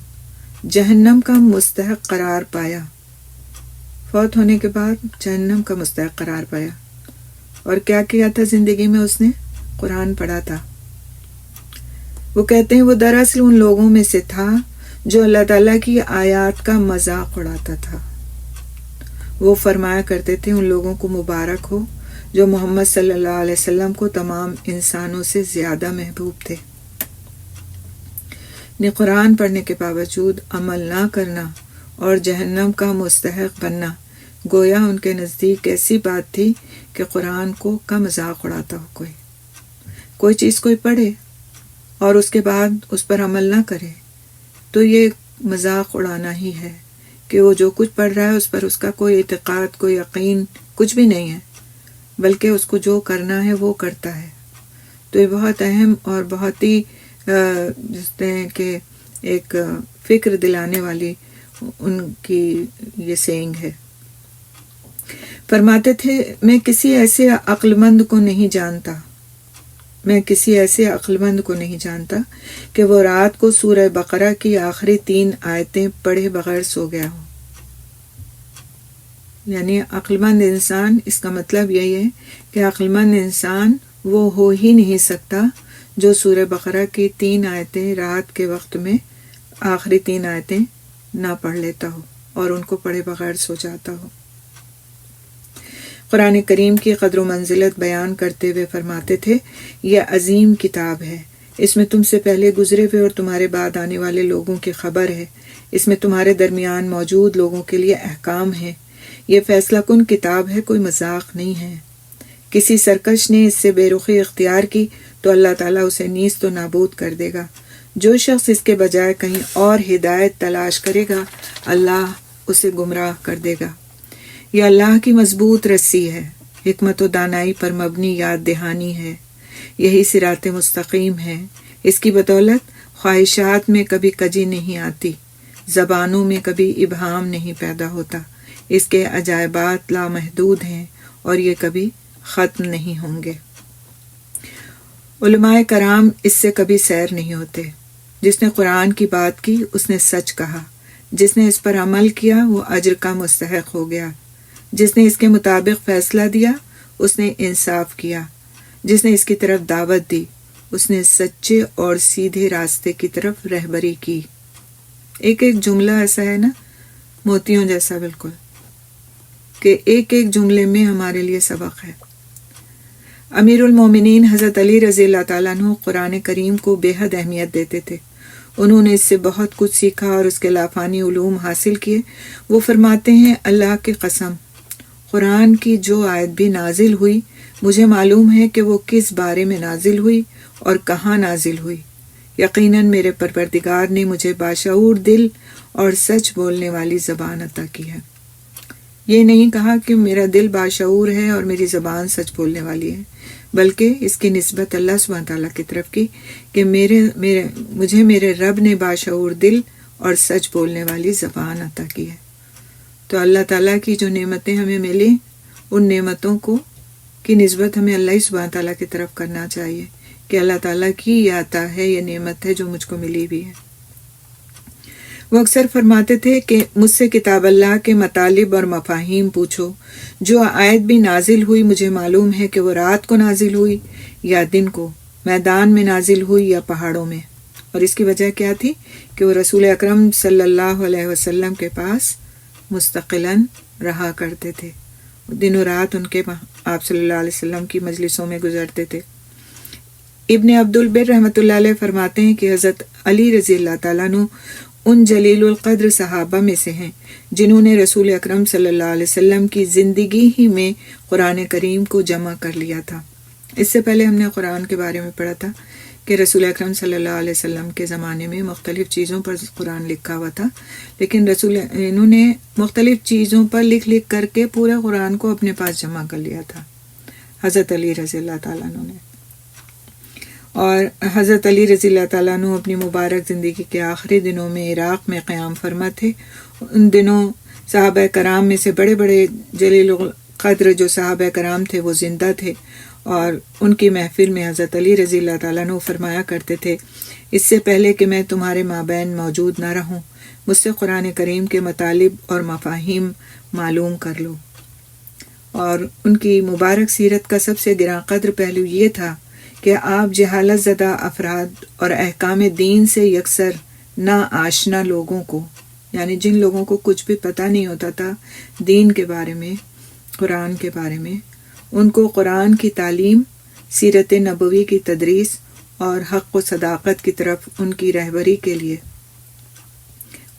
جہنم کا مستحق قرار پایا، فوت ہونے کے بعد جہنم کا مستحق قرار پایا۔ اور کیا کیا تھا زندگی میں؟ اس نے قرآن پڑھا تھا۔ وہ کہتے ہیں وہ دراصل ان لوگوں میں سے تھا جو اللہ تعالیٰ کی آیات کا مذاق اڑاتا تھا۔ وہ فرمایا کرتے تھے ان لوگوں کو مبارک ہو جو محمد صلی اللہ علیہ وسلم کو تمام انسانوں سے زیادہ محبوب تھے۔ نے قرآن پڑھنے کے باوجود عمل نہ کرنا اور جہنم کا مستحق بننا گویا ان کے نزدیک ایسی بات تھی کہ قرآن کا مذاق اڑاتا ہو۔ کوئی چیز کوئی پڑھے اور اس کے بعد اس پر عمل نہ کرے تو یہ مذاق اڑانا ہی ہے کہ وہ جو کچھ پڑھ رہا ہے اس پر اس کا کوئی اعتقاد، کوئی یقین کچھ بھی نہیں ہے، بلکہ اس کو جو کرنا ہے وہ کرتا ہے۔ تو یہ بہت اہم اور بہت ہی جس طرح کہ ایک فکر دلانے والی ان کی یہ سینگ ہے۔ فرماتے تھے میں کسی ایسے عقل مند کو نہیں جانتا کہ وہ رات کو سورہ بقرہ کی آخری 3 آیتیں پڑھے بغیر سو گیا ہو۔ یعنی عقل مند انسان، اس کا مطلب یہی ہے کہ عقل مند انسان وہ ہو ہی نہیں سکتا جو سورہ بقرہ کی 3 آیتیں رات کے وقت میں آخری 3 آیتیں نہ پڑھ لیتا ہو اور ان کو پڑھے بغیر سو جاتا ہو۔ قرآن کریم کی قدر و منزلت بیان کرتے ہوئے فرماتے تھے یہ عظیم کتاب ہے، اس میں تم سے پہلے گزرے ہوئے اور تمہارے بعد آنے والے لوگوں کی خبر ہے، اس میں تمہارے درمیان موجود لوگوں کے لیے احکام ہے، یہ فیصلہ کن کتاب ہے، کوئی مذاق نہیں ہے۔ کسی سرکش نے اس سے بے رخی اختیار کی تو اللہ تعالیٰ اسے نیست و نابود کر دے گا۔ جو شخص اس کے بجائے کہیں اور ہدایت تلاش کرے گا اللہ اسے گمراہ کر دے گا۔ یہ اللہ کی مضبوط رسی ہے، حکمت و دانائی پر مبنی یاد دہانی ہے، یہی صراط مستقیم ہے۔ اس کی بدولت خواہشات میں کبھی کجی نہیں آتی، زبانوں میں کبھی ابہام نہیں پیدا ہوتا، اس کے عجائبات لامحدود ہیں اور یہ کبھی ختم نہیں ہوں گے۔ علماء کرام اس سے کبھی سیر نہیں ہوتے۔ جس نے قرآن کی بات کی اس نے سچ کہا، جس نے اس پر عمل کیا وہ اجر کا مستحق ہو گیا، جس نے اس کے مطابق فیصلہ دیا اس نے انصاف کیا، جس نے اس کی طرف دعوت دی اس نے سچے اور سیدھے راستے کی طرف رہبری کی۔ ایک ایک جملہ ایسا ہے نا، موتیوں جیسا بالکل، کہ ایک ایک جملے میں ہمارے لیے سبق ہے۔ امیر المومنین حضرت علی رضی اللہ تعالیٰ عنہ قرآن کریم کو بے حد اہمیت دیتے تھے۔ انہوں نے اس سے بہت کچھ سیکھا اور اس کے لافانی علوم حاصل کیے۔ وہ فرماتے ہیں اللہ کی قسم، قرآن کی جو آیت بھی نازل ہوئی مجھے معلوم ہے کہ وہ کس بارے میں نازل ہوئی اور کہاں نازل ہوئی۔ یقیناً میرے پروردگار نے مجھے باشعور دل اور سچ بولنے والی زبان عطا کی ہے۔ یہ نہیں کہا کہ میرا دل باشعور ہے اور میری زبان سچ بولنے والی ہے، بلکہ اس کی نسبت اللہ سبحانہ تعالیٰ کی طرف کی کہ مجھے میرے رب نے باشعور دل اور سچ بولنے والی زبان عطا کی ہے۔ تو اللہ تعالیٰ کی جو نعمتیں ہمیں ملی، ان نعمتوں کی نسبت ہمیں اللہ ہی سبحانہ تعالیٰ کی طرف کرنا چاہیے کہ اللہ تعالیٰ کی یہ عطا ہے، یہ نعمت ہے جو مجھ کو ملی بھی ہے۔ وہ اکثر فرماتے تھے کہ مجھ سے کتاب اللہ کے مطالب اور مفاہیم پوچھو، جو آیت بھی نازل ہوئی مجھے معلوم ہے کہ وہ رات کو نازل ہوئی یا دن کو، میدان میں نازل ہوئی یا پہاڑوں میں۔ اور اس کی وجہ کیا تھی کہ وہ رسول اکرم صلی اللہ علیہ وسلم کے پاس مستقلاً رہا کرتے تھے، دن و رات ان کے آپ صلی اللہ علیہ وسلم کی مجلسوں میں گزرتے تھے۔ ابن عبد البر رحمۃ اللہ علیہ فرماتے ہیں کہ حضرت علی رضی اللہ تعالیٰ عنہ ان جلیل القدر صحابہ میں سے ہیں جنہوں نے رسول اکرم صلی اللہ علیہ وسلم کی زندگی ہی میں قرآن کریم کو جمع کر لیا تھا۔ اس سے پہلے ہم نے قرآن کے بارے میں پڑھا تھا کہ رسول اکرم صلی اللہ علیہ وسلم کے زمانے میں مختلف چیزوں پر قرآن لکھا ہوا تھا، لیکن انہوں نے مختلف چیزوں پر لکھ کر کے پورے قرآن کو اپنے پاس جمع کر لیا تھا، حضرت علی رضی اللہ تعالیٰ عنہ نے۔ اور حضرت علی رضی اللہ تعالیٰ عنہ اپنی مبارک زندگی کے آخری دنوں میں عراق میں قیام فرما تھے۔ ان دنوں صحابہ کرام میں سے بڑے بڑے جلیل القدر جو صحابہ کرام تھے وہ زندہ تھے، اور ان کی محفل میں حضرت علی رضی اللہ تعالیٰ عنہ فرمایا کرتے تھے، اس سے پہلے کہ میں تمہارے مابین موجود نہ رہوں، مجھ سے قرآن کریم کے مطالب اور مفاہیم معلوم کر لو۔ اور ان کی مبارک سیرت کا سب سے گراں قدر پہلو یہ تھا کہ آپ جہالت زدہ افراد اور احکام دین سے یکسر نا آشنا لوگوں کو، یعنی جن لوگوں کو کچھ بھی پتہ نہیں ہوتا تھا دین کے بارے میں، قرآن کے بارے میں، ان کو قرآن کی تعلیم، سیرت نبوی کی تدریس اور حق و صداقت کی طرف ان کی رہبری کے لیے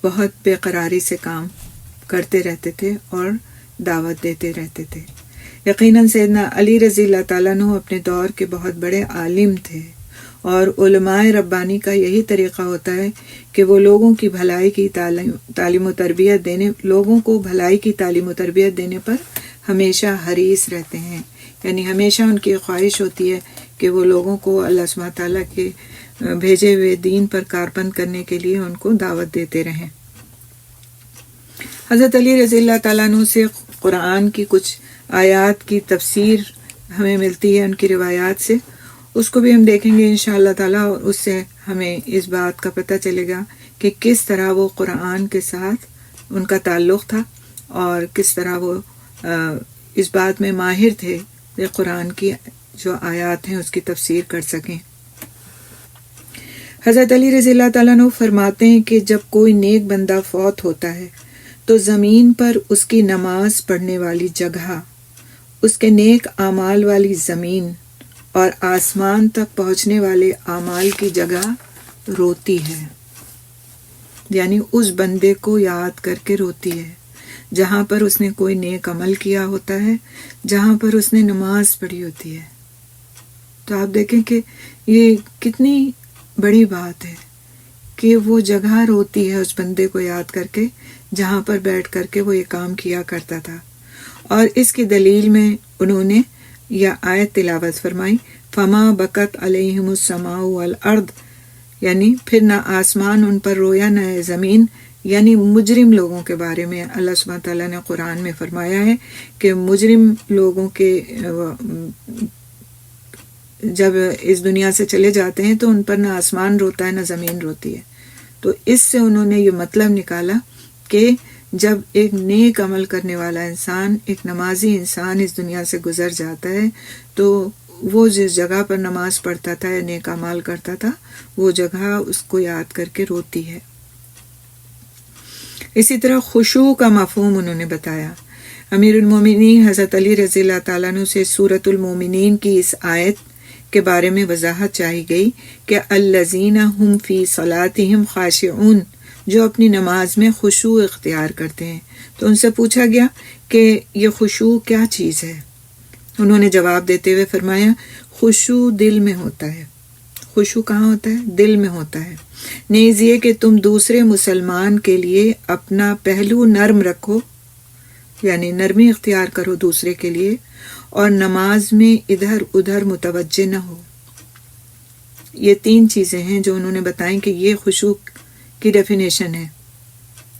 بہت بے قراری سے کام کرتے رہتے تھے اور دعوت دیتے رہتے تھے۔ یقیناً سیدنا علی رضی اللہ تعالیٰ عنہ اپنے دور کے بہت بڑے عالم تھے، اور علماء ربانی کا یہی طریقہ ہوتا ہے کہ وہ لوگوں کی بھلائی کی تعلیم و تربیت دینے پر ہمیشہ حریص رہتے ہیں، یعنی ہمیشہ ان کی خواہش ہوتی ہے کہ وہ لوگوں کو اللہ سبحانہ تعالیٰ کے بھیجے ہوئے دین پر کاربند کرنے کے لیے ان کو دعوت دیتے رہیں۔ حضرت علی رضی اللہ تعالیٰ عنہ سے قرآن کی کچھ آیات کی تفسیر ہمیں ملتی ہے ان کی روایات سے، اس کو بھی ہم دیکھیں گے انشاءاللہ تعالیٰ، اور اس سے ہمیں اس بات کا پتہ چلے گا کہ کس طرح وہ قرآن کے ساتھ ان کا تعلق تھا اور کس طرح وہ اس بات میں ماہر تھے کہ قرآن کی جو آیات ہیں اس کی تفسیر کر سکیں۔ حضرت علی رضی اللہ تعالیٰ عنہ فرماتے ہیں کہ جب کوئی نیک بندہ فوت ہوتا ہے تو زمین پر اس کی نماز پڑھنے والی جگہ، اس کے نیک اعمال والی زمین اور آسمان تک پہنچنے والے اعمال کی جگہ روتی ہے، یعنی اس بندے کو یاد کر کے روتی ہے جہاں پر اس نے کوئی نیک عمل کیا ہوتا ہے، جہاں پر اس نے نماز پڑھی ہوتی ہے۔ تو آپ دیکھیں کہ یہ کتنی بڑی بات ہے کہ وہ جگہ روتی ہے اس بندے کو یاد کر کے جہاں پر بیٹھ کر کے وہ یہ کام کیا کرتا تھا۔ اور اس کی دلیل میں انہوں نے یہ آیت تلاوت فرمائی، فما بکت علیہم السماء والارض، یعنی پھر نہ آسمان ان پر رویا نہ زمین، یعنی مجرم لوگوں کے بارے میں اللہ سبحانہ تعالیٰ نے قرآن میں فرمایا ہے کہ مجرم لوگوں کے جب اس دنیا سے چلے جاتے ہیں تو ان پر نہ آسمان روتا ہے نہ زمین روتی ہے۔ تو اس سے انہوں نے یہ مطلب نکالا کہ جب ایک نیک عمل کرنے والا انسان، ایک نمازی انسان اس دنیا سے گزر جاتا ہے تو وہ جس جگہ پر نماز پڑھتا تھا یا نیک اعمال کرتا تھا وہ جگہ اس کو یاد کر کے روتی ہے۔ اسی طرح خشوع کا مفہوم انہوں نے بتایا۔ امیر المومنین حضرت علی رضی اللہ تعالیٰ عنہ سے سورۃ المومنین کی اس آیت کے بارے میں وضاحت چاہی گئی کہ الذین هم فی صلاتہم خاشعون، جو اپنی نماز میں خشوع اختیار کرتے ہیں۔ تو ان سے پوچھا گیا کہ یہ خشوع کیا چیز ہے؟ انہوں نے جواب دیتے ہوئے فرمایا، خشوع دل میں ہوتا ہے۔ خشوع کہاں ہوتا ہے؟ دل میں ہوتا ہے۔ نیز یہ کہ تم دوسرے مسلمان کے لیے اپنا پہلو نرم رکھو، یعنی نرمی اختیار کرو دوسرے کے لیے، اور نماز میں ادھر ادھر متوجہ نہ ہو۔ یہ تین چیزیں ہیں جو انہوں نے بتائیں کہ یہ خشوع کی ڈیفینیشن ہے.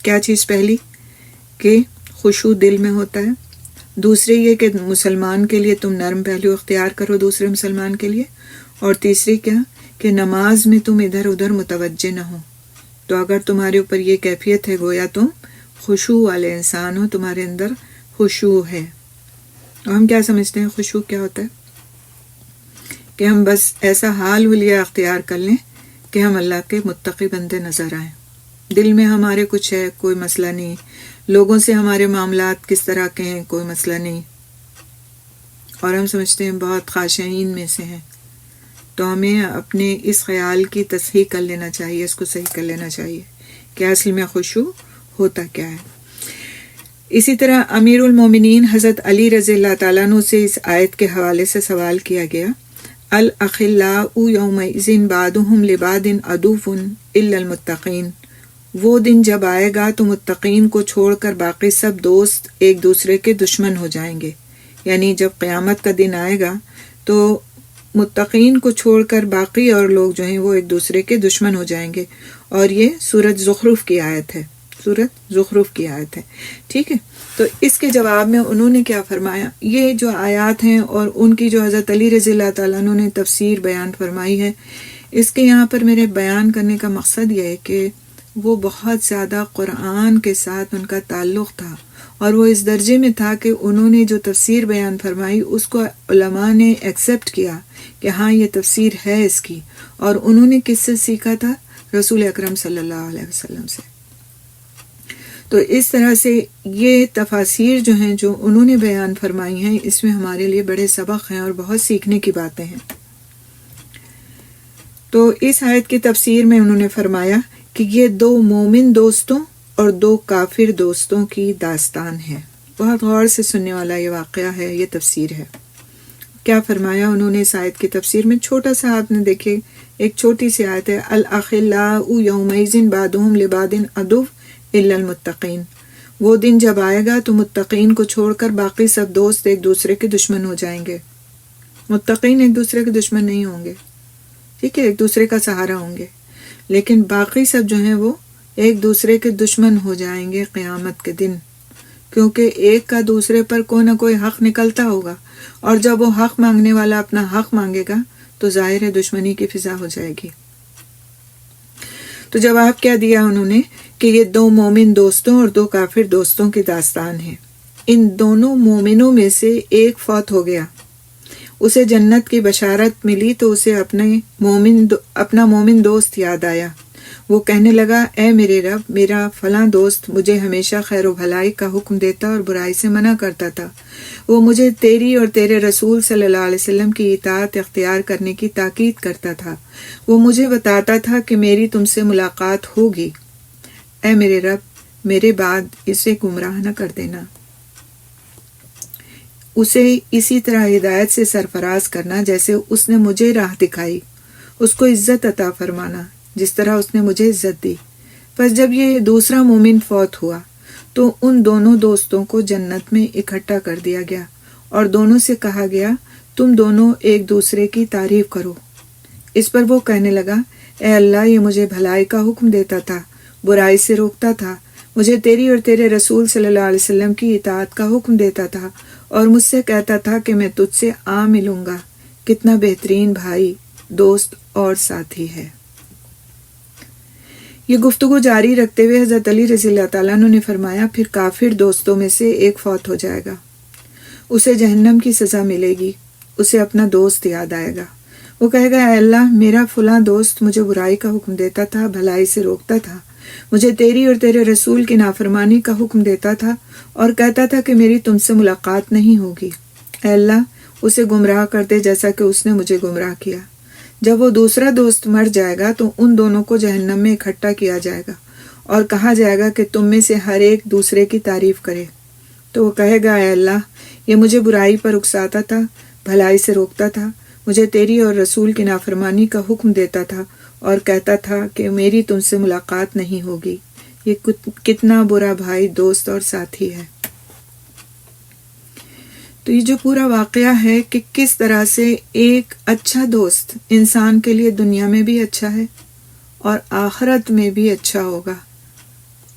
کیا چیز؟ پہلی کہ خشوع دل میں ہوتا ہے، دوسری یہ کہ مسلمان کے لیے تم نرم پہلو اختیار کرو دوسرے مسلمان کے لیے، اور تیسری کیا کہ نماز میں تم ادھر ادھر متوجہ نہ ہو. تو اگر تمہارے اوپر یہ کیفیت ہے گویا تم خشوع والے انسان ہو، تمہارے اندر خشوع ہے. اور ہم کیا سمجھتے ہیں خشوع کیا ہوتا ہے؟ کہ ہم بس ایسا حال حلیہ اختیار کر لیں کہ ہم اللہ کے متقی بندے نظر آئیں. دل میں ہمارے کچھ ہے، کوئی مسئلہ نہیں، لوگوں سے ہمارے معاملات کس طرح کے ہیں، کوئی مسئلہ نہیں، اور ہم سمجھتے ہیں بہت خاشعین میں سے ہیں. تو ہمیں اپنے اس خیال کی تصحیح کر لینا چاہیے، اس کو صحیح کر لینا چاہیے کہ اصل میں خشوع ہوتا کیا ہے. اسی طرح امیر المومنین حضرت علی رضی اللہ تعالیٰ عنہ سے اس آیت کے حوالے سے سوال کیا گیا، الاخلاء یومئذ بعضهم لبعض عدو الا المتقین. وہ دن جب آئے گا تو متقین کو چھوڑ کر باقی سب دوست ایک دوسرے کے دشمن ہو جائیں گے. یعنی جب قیامت کا دن آئے گا تو متقین کو چھوڑ کر باقی اور لوگ جو ہیں وہ ایک دوسرے کے دشمن ہو جائیں گے. اور یہ سورۃ زخرف کی آیت ہے، سورۃ زخرف کی آیت ہے. ٹھیک ہے، تو اس کے جواب میں انہوں نے کیا فرمایا؟ یہ جو آیات ہیں اور ان کی جو حضرت علی رضی اللہ تعالیٰ عنہ نے تفسیر بیان فرمائی ہے، اس کے یہاں پر میرے بیان کرنے کا مقصد یہ ہے کہ وہ بہت زیادہ قرآن کے ساتھ ان کا تعلق تھا، اور وہ اس درجے میں تھا کہ انہوں نے جو تفسیر بیان فرمائی اس کو علماء نے ایکسیپٹ کیا کہ ہاں یہ تفسیر ہے اس کی. اور انہوں نے کس سے سیکھا تھا؟ رسول اکرم صلی اللہ علیہ وسلم سے. تو اس طرح سے یہ تفاسیر جو ہیں جو انہوں نے بیان فرمائی ہیں، اس میں ہمارے لیے بڑے سبق ہیں اور بہت سیکھنے کی باتیں ہیں. تو اس آیت کی تفسیر میں انہوں نے فرمایا کہ یہ دو مومن دوستوں اور دو کافر دوستوں کی داستان ہے. بہت غور سے سننے والا یہ واقعہ ہے، یہ تفسیر ہے. کیا فرمایا انہوں نے اس آیت کی تفسیر میں؟ چھوٹا سا آپ نے دیکھے، ایک چھوٹی سی آیت ہے، الاخلاء یومئذ بعضهم لبعض عدو الا المتقین. وہ دن جب آئے گا تو متقین کو چھوڑ کر باقی سب دوست ایک دوسرے کے دشمن ہو جائیں گے. متقین ایک دوسرے کے دشمن نہیں ہوں گے، ٹھیک ہے، ایک دوسرے کا سہارا ہوں گے، لیکن باقی سب جو ہیں وہ ایک دوسرے کے دشمن ہو جائیں گے قیامت کے دن، کیونکہ ایک کا دوسرے پر کوئی نہ کوئی حق نکلتا ہوگا، اور جب وہ حق مانگنے والا اپنا حق مانگے گا تو ظاہر ہے دشمنی کی فضا ہو جائے گی. تو جواب کیا دیا انہوں نے کہ یہ دو مومن دوستوں اور دو کافر دوستوں کی داستان ہے. ان دونوں مومنوں میں سے ایک فوت ہو گیا، اسے جنت کی بشارت ملی تو اسے اپنا مومن دوست یاد آیا. وہ کہنے لگا، اے میرے رب، میرا فلاں دوست مجھے ہمیشہ خیر و بھلائی کا حکم دیتا اور برائی سے منع کرتا تھا. وہ مجھے تیری اور تیرے رسول صلی اللہ علیہ وسلم کی اطاعت اختیار کرنے کی تاکید کرتا تھا. وہ مجھے بتاتا تھا کہ میری تم سے ملاقات ہوگی. اے میرے رب، میرے بعد اسے گمراہ نہ کر دینا. اسے اسی طرح ہدایت سے سرفراز کرنا جیسے اس نے مجھے راہ دکھائی. اس کو عزت عطا فرمانا جس طرح اس نے مجھے عزت دی. پس جب یہ دوسرا مومن فوت ہوا تو ان دونوں دوستوں کو جنت میں اکٹھا کر دیا گیا اور دونوں سے کہا گیا، تم دونوں ایک دوسرے کی تعریف کرو. اس پر وہ کہنے لگا، اے اللہ، یہ مجھے بھلائی کا حکم دیتا تھا، برائی سے روکتا تھا، مجھے تیری اور تیرے رسول صلی اللہ علیہ وسلم کی اطاعت کا حکم دیتا تھا، اور مجھ سے کہتا تھا کہ میں تجھ سے ملوں گا. کتنا بہترین بھائی، دوست اور ساتھی ہے. یہ گفتگو جاری رکھتے ہوئے حضرت علی رضی اللہ تعالیٰ عنہ نے فرمایا، پھر کافر دوستوں میں سے ایک فوت ہو جائے گا، اسے جہنم کی سزا ملے گی. اسے اپنا دوست یاد آئے گا. وہ کہے گا، اے اللہ، میرا فلاں دوست مجھے برائی کا حکم دیتا تھا، بھلائی سے روکتا تھا، مجھے تیری اور تیرے رسول کی نافرمانی کا حکم دیتا تھا اور کہتا تھا کہ میری تم سے ملاقات نہیں ہوگی. اے اللہ، اسے گمراہ کر دے جیسا کہ اس نے مجھے گمراہ کیا. جب وہ دوسرا دوست مر جائے گا تو ان دونوں کو جہنم میں اکٹھا کیا جائے گا اور کہا جائے گا کہ تم میں سے ہر ایک دوسرے کی تعریف کرے. تو وہ کہے گا، اے اللہ، یہ مجھے برائی پر اکساتا تھا، بھلائی سے روکتا تھا، مجھے تیری اور رسول کی نافرمانی کا حکم دیتا تھا اور کہتا تھا کہ میری تم سے ملاقات نہیں ہوگی. یہ کتنا برا بھائی، دوست اور ساتھی ہے. تو یہ جو پورا واقعہ ہے کہ کس طرح سے ایک اچھا دوست انسان کے لیے دنیا میں بھی اچھا ہے اور آخرت میں بھی اچھا ہوگا،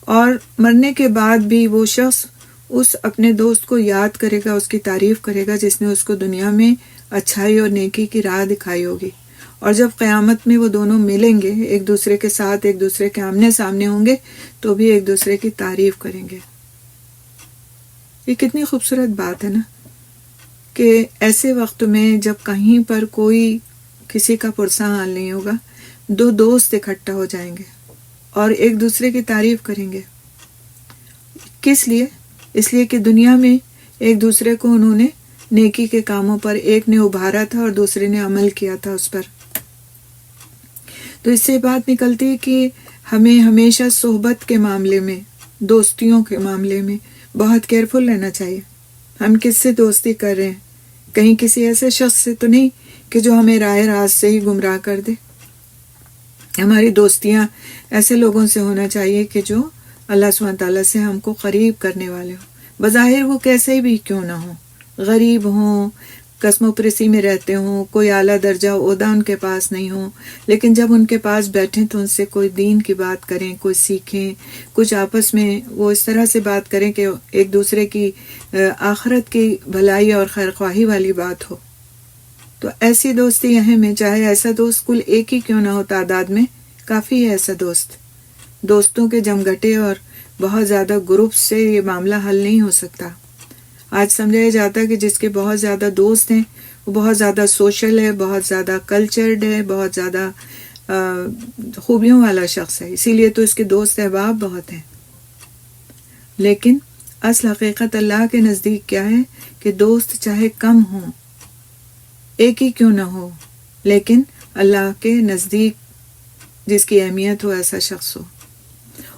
اور مرنے کے بعد بھی وہ شخص اس اپنے دوست کو یاد کرے گا، اس کی تعریف کرے گا جس نے اس کو دنیا میں اچھائی اور نیکی کی راہ دکھائی ہوگی، اور جب قیامت میں وہ دونوں ملیں گے ایک دوسرے کے ساتھ، ایک دوسرے کے آمنے سامنے ہوں گے تو بھی ایک دوسرے کی تعریف کریں گے۔ یہ کتنی خوبصورت بات ہے نا، کہ ایسے وقت میں جب کہیں پر کوئی کسی کا پرسہ حال نہیں ہوگا، دو دوست اکٹھا ہو جائیں گے اور ایک دوسرے کی تعریف کریں گے۔ کس لیے؟ اس لیے کہ دنیا میں ایک دوسرے کو انہوں نے نیکی کے کاموں پر، ایک نے ابھارا تھا اور دوسرے نے عمل کیا تھا اس پر۔ تو اس سے بات نکلتی ہے کہ ہمیں ہمیشہ صحبت کے معاملے میں، دوستیوں کے معاملے میں بہت کیئرفل رہنا چاہیے۔ ہم کس سے دوستی کر رہے ہیں؟ کہیں کسی ایسے شخص سے تو نہیں کہ جو ہمیں راہ راست سے ہی گمراہ کر دے۔ ہماری دوستیاں ایسے لوگوں سے ہونا چاہیے کہ جو اللہ سبحانہ تعالیٰ سے ہم کو قریب کرنے والے ہوں، بظاہر وہ کیسے بھی کیوں نہ ہوں، غریب ہوں، قسم و پرسی میں رہتے ہوں، کوئی اعلیٰ درجہ عہدہ ان کے پاس نہیں ہو، لیکن جب ان کے پاس بیٹھیں تو ان سے کوئی دین کی بات کریں، کوئی سیکھیں، کچھ آپس میں وہ اس طرح سے بات کریں کہ ایک دوسرے کی آخرت کی بھلائی اور خیر خواہی والی بات ہو۔ تو ایسی دوستی اہم ہے، چاہے ایسا دوست کل ایک ہی کیوں نہ ہو تعداد میں، کافی ہے ایسا دوست۔ دوستوں کے جمگھٹے اور بہت زیادہ گروپ سے یہ معاملہ حل نہیں ہو سکتا۔ آج سمجھا جاتا ہے کہ جس کے بہت زیادہ دوست ہیں وہ بہت زیادہ سوشل ہے، بہت زیادہ کلچرڈ ہے، بہت زیادہ خوبیوں والا شخص ہے، اسی لیے تو اس کے دوست احباب بہت ہیں۔ لیکن اصل حقیقت اللہ کے نزدیک کیا ہے کہ دوست چاہے کم ہوں، ایک ہی کیوں نہ ہو، لیکن اللہ کے نزدیک جس کی اہمیت ہو ایسا شخص ہو۔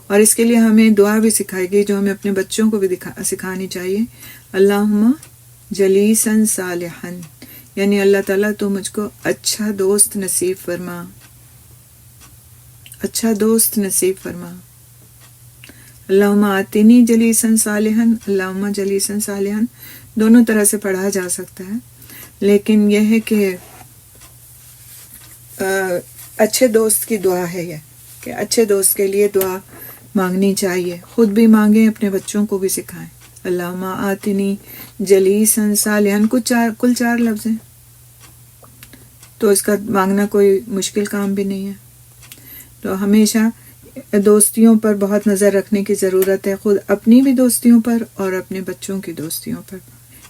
اور اس کے لیے ہمیں دعا بھی سکھائی گئی جو ہمیں اپنے بچوں کو بھی سکھانی چاہیے، اللہم جلیسن صالحن، یعنی اللہ تعالیٰ تو مجھ کو اچھا دوست نصیب فرما، اچھا دوست نصیب فرما۔ اللہم آتنی جلیسن صالحن، اللہم جلیسن صالحن دونوں طرح سے پڑھا جا سکتا ہے، لیکن یہ ہے کہ اچھے دوست کی دعا ہے یہ، کہ اچھے دوست کے لیے دعا مانگنی چاہیے، خود بھی مانگیں، اپنے بچوں کو بھی سکھائیں۔ اللہم آتنی جلیسن صالحن، کل چار لفظ ہیں، تو اس کا مانگنا کوئی مشکل کام بھی نہیں ہے۔ تو ہمیشہ دوستیوں پر بہت نظر رکھنے کی ضرورت ہے، خود اپنی بھی دوستیوں پر اور اپنے بچوں کی دوستیوں پر،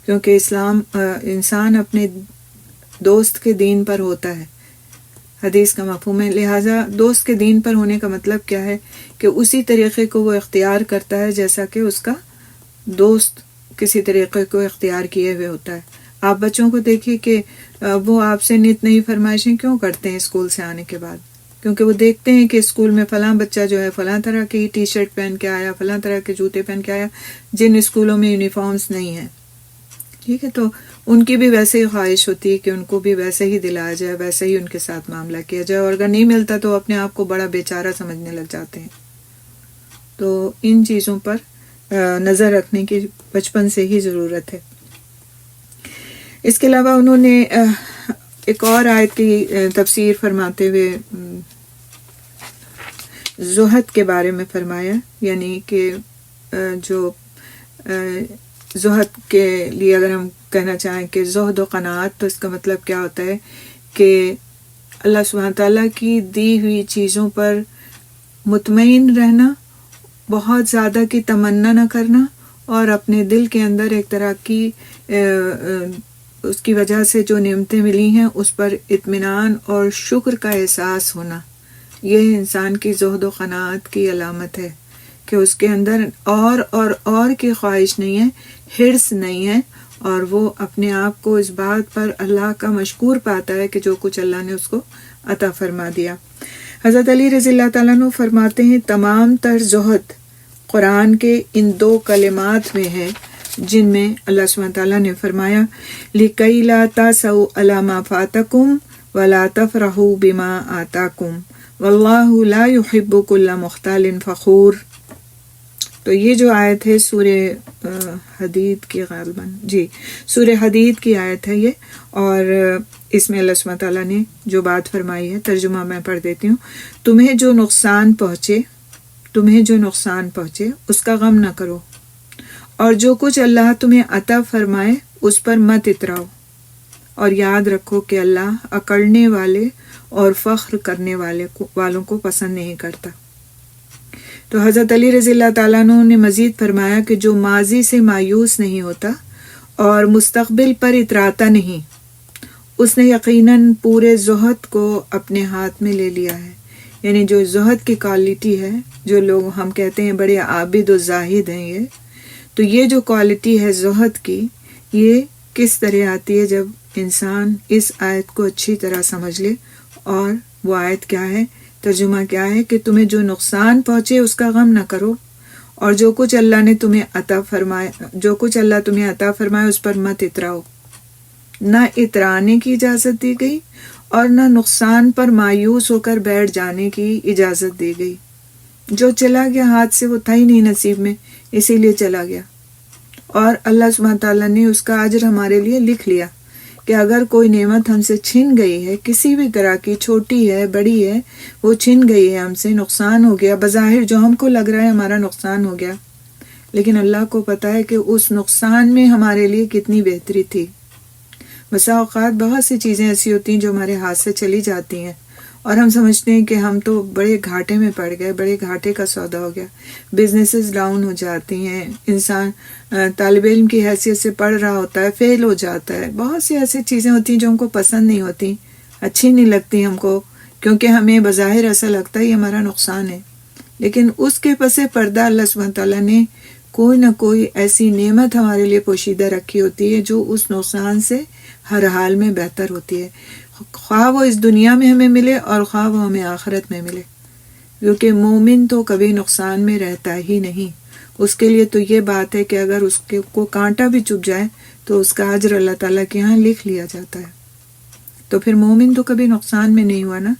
کیونکہ انسان اپنے دوست کے دین پر ہوتا ہے، حدیث کا مفہوم ہے۔ لہٰذا دوست کے دین پر ہونے کا مطلب کیا ہے کہ اسی طریقے کو وہ اختیار کرتا ہے جیسا کہ اس کا دوست کسی طریقے کو اختیار کیے ہوئے ہوتا ہے۔ آپ بچوں کو دیکھیے کہ وہ آپ سے نت نئی فرمائشیں کیوں کرتے ہیں اسکول سے آنے کے بعد، کیونکہ وہ دیکھتے ہیں کہ اسکول میں فلاں بچہ جو ہے فلاں طرح کی ٹی شرٹ پہن کے آیا، فلاں طرح کے جوتے پہن کے آیا، جن اسکولوں میں یونیفارمز نہیں ہیں، ٹھیک ہے، تو ان کی بھی ویسے ہی خواہش ہوتی ہے کہ ان کو بھی ویسے ہی دلایا جائے، ویسے ہی ان کے ساتھ معاملہ کیا جائے، اور اگر نہیں ملتا تو اپنے آپ کو بڑا بیچارہ سمجھنے لگ جاتے ہیں۔ تو ان چیزوں پر نظر رکھنے کی بچپن سے ہی ضرورت ہے۔ اس کے علاوہ انہوں نے ایک اور آیت کی تفسیر فرماتے ہوئے زہد کے بارے میں فرمایا، یعنی کہ جو زہد کے لیے اگر ہم کہنا چاہیں کہ زہد و قناعت، تو اس کا مطلب کیا ہوتا ہے کہ اللہ سبحانہ تعالیٰ کی دی ہوئی چیزوں پر مطمئن رہنا، بہت زیادہ کی تمنا نہ کرنا، اور اپنے دل کے اندر ایک طرح کی اس کی وجہ سے جو نعمتیں ملی ہیں اس پر اطمینان اور شکر کا احساس ہونا، یہ انسان کی زہد و قناعت کی علامت ہے کہ اس کے اندر اور کی خواہش نہیں ہے، حرص نہیں ہے، اور وہ اپنے آپ کو اس بات پر اللہ کا مشکور پاتا ہے کہ جو کچھ اللہ نے اس کو عطا فرما دیا۔ حضرت علی رضی اللہ تعالیٰ عنہ فرماتے ہیں تمام تر زہد قرآن کے ان دو کلمات میں ہے، جن میں اللہ سبحانہ تعالیٰ نے فرمایا لِكَيْ لَا تَأْسَوْا عَلَىٰ مَا فَاتَكُمْ وَلَا تَفْرَحُوا بِمَا آتَاكُمْ وَاللَّهُ لَا يُحِبُّ كُلَّ مُخْتَالٍ فَخُورٍ۔ تو یہ جو آیت ہے سورہ حدید کی غالباً سورہ حدید کی آیت ہے یہ، اور اس میں اللہ سبحانہ تعالیٰ نے جو بات فرمائی ہے، ترجمہ میں پڑھ دیتی ہوں۔ تمہیں جو نقصان پہنچے اس کا غم نہ کرو، اور جو کچھ اللہ تمہیں عطا فرمائے اس پر مت اتراؤ، اور یاد رکھو کہ اللہ اکڑنے والے اور فخر کرنے والوں کو پسند نہیں کرتا۔ تو حضرت علی رضی اللہ تعالیٰ عنہ نے مزید فرمایا کہ جو ماضی سے مایوس نہیں ہوتا اور مستقبل پر اتراتا نہیں، اس نے یقیناً پورے زہد کو اپنے ہاتھ میں لے لیا ہے۔ یعنی جو زہد کی کوالٹی ہے، جو لوگ ہم کہتے ہیں بڑے عابد و زاہد ہیں، تو یہ جو کوالٹی ہے زہد کی، یہ کس طرح آتی ہے جب انسان اس آیت کو اچھی طرح سمجھ لے۔ اور وہ آیت کیا ہے، ترجمہ کیا ہے کہ تمہیں جو نقصان پہنچے اس کا غم نہ کرو، اور جو کچھ اللہ تمہیں عطا فرمائے اس پر مت اتراؤ۔ نہ اترانے کی اجازت دی گئی اور نہ نقصان پر مایوس ہو کر بیٹھ جانے کی اجازت دی گئی۔ جو چلا گیا ہاتھ سے وہ تھا ہی نہیں نصیب میں، اسی لیے چلا گیا، اور اللہ سبحانہ تعالیٰ نے اس کا اجر ہمارے لیے لکھ لیا کہ اگر کوئی نعمت ہم سے چھن گئی ہے، کسی بھی طرح کی، چھوٹی ہے بڑی ہے، وہ چھن گئی ہے ہم سے، نقصان ہو گیا، بظاہر جو ہم کو لگ رہا ہے ہمارا نقصان ہو گیا، لیکن اللہ کو پتہ ہے کہ اس نقصان میں ہمارے لیے کتنی بہتری تھی۔ بسا اوقات بہت سی چیزیں ایسی ہوتی ہیں جو ہمارے ہاتھ سے چلی جاتی ہیں، اور ہم سمجھتے ہیں کہ ہم تو بڑے گھاٹے میں پڑ گئے، بڑے گھاٹے کا سودا ہو گیا، بزنسز ڈاؤن ہو جاتی ہیں، انسان طالب علم کی حیثیت سے پڑھ رہا ہوتا ہے، فیل ہو جاتا ہے، بہت سی ایسی چیزیں ہوتی ہیں جو ہم کو پسند نہیں ہوتی، اچھی نہیں لگتی ہم کو، کیونکہ ہمیں بظاہر ایسا لگتا ہے یہ ہمارا نقصان ہے، لیکن اس کے پس پردہ اللہ سبحانہ تعالیٰ نے کوئی نہ کوئی ایسی نعمت ہمارے لیے پوشیدہ رکھی ہوتی ہے جو اس نقصان سے ہر حال میں بہتر ہوتی ہے، خواہ وہ اس دنیا میں ہمیں ملے اور خواہ وہ ہمیں آخرت میں ملے، کیونکہ مومن تو کبھی نقصان میں رہتا ہی نہیں۔ اس کے لیے تو یہ بات ہے کہ اگر اس کو کانٹا بھی چبھ جائے تو اس کا اجر اللہ تعالیٰ کے ہاں لکھ لیا جاتا ہے۔ تو پھر مومن تو کبھی نقصان میں نہیں ہوا نا،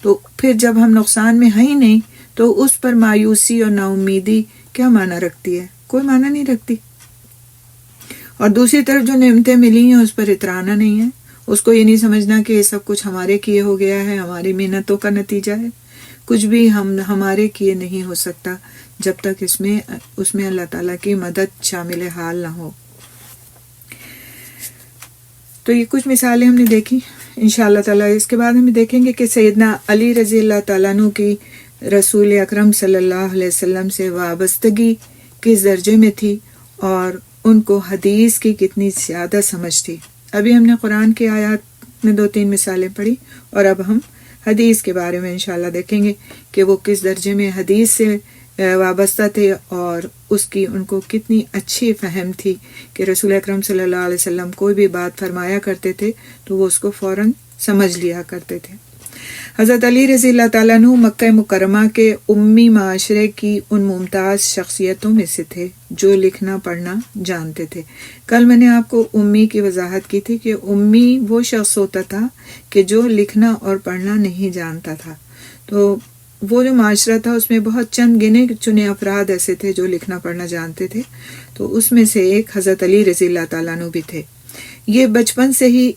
تو پھر جب ہم نقصان میں ہیں ہی نہیں تو اس پر مایوسی اور نا امیدی کیا معنی رکھتی ہے؟ کوئی معنی نہیں رکھتی۔ اور دوسری طرف جو نعمتیں ملی ہیں اس پر اترانا نہیں ہے، اس کو یہ نہیں سمجھنا کہ یہ سب کچھ ہمارے کیے ہو گیا ہے، ہماری محنتوں کا نتیجہ ہے۔ کچھ بھی ہمارے کیے نہیں ہو سکتا جب تک اس میں اللہ تعالیٰ کی مدد شامل حال نہ ہو۔ تو یہ کچھ مثالیں ہم نے دیکھی، انشاءاللہ تعالیٰ اس کے بعد ہم دیکھیں گے کہ سیدنا علی رضی اللہ تعالیٰ عنہ کی رسول اکرم صلی اللہ علیہ وسلم سے وابستگی کس درجے میں تھی اور ان کو حدیث کی کتنی زیادہ سمجھ تھی۔ ابھی ہم نے قرآن کی آیات میں 2-3 مثالیں پڑھی، اور اب ہم حدیث کے بارے میں انشاءاللہ دیکھیں گے کہ وہ کس درجے میں حدیث سے وابستہ تھے اور اس کی ان کو کتنی اچھی فہم تھی کہ رسول اکرم صلی اللہ علیہ وسلم کوئی بھی بات فرمایا کرتے تھے تو وہ اس کو فوراً سمجھ لیا کرتے تھے۔ حضرت علی رضی اللہ تعالیٰ عنہ مکہ مکرمہ کے امی معاشرے کی ان ممتاز شخصیتوں میں سے تھے جو لکھنا پڑھنا جانتے تھے۔ کل میں نے آپ کو امی کی وضاحت کی تھی کہ امی وہ شخص ہوتا تھا کہ جو لکھنا اور پڑھنا نہیں جانتا تھا، تو وہ جو معاشرہ تھا اس میں بہت چند گنے چنے افراد ایسے تھے جو لکھنا پڑھنا جانتے تھے، تو اس میں سے ایک حضرت علی رضی اللہ تعالیٰ عنہ بھی تھے۔ یہ بچپن سے ہی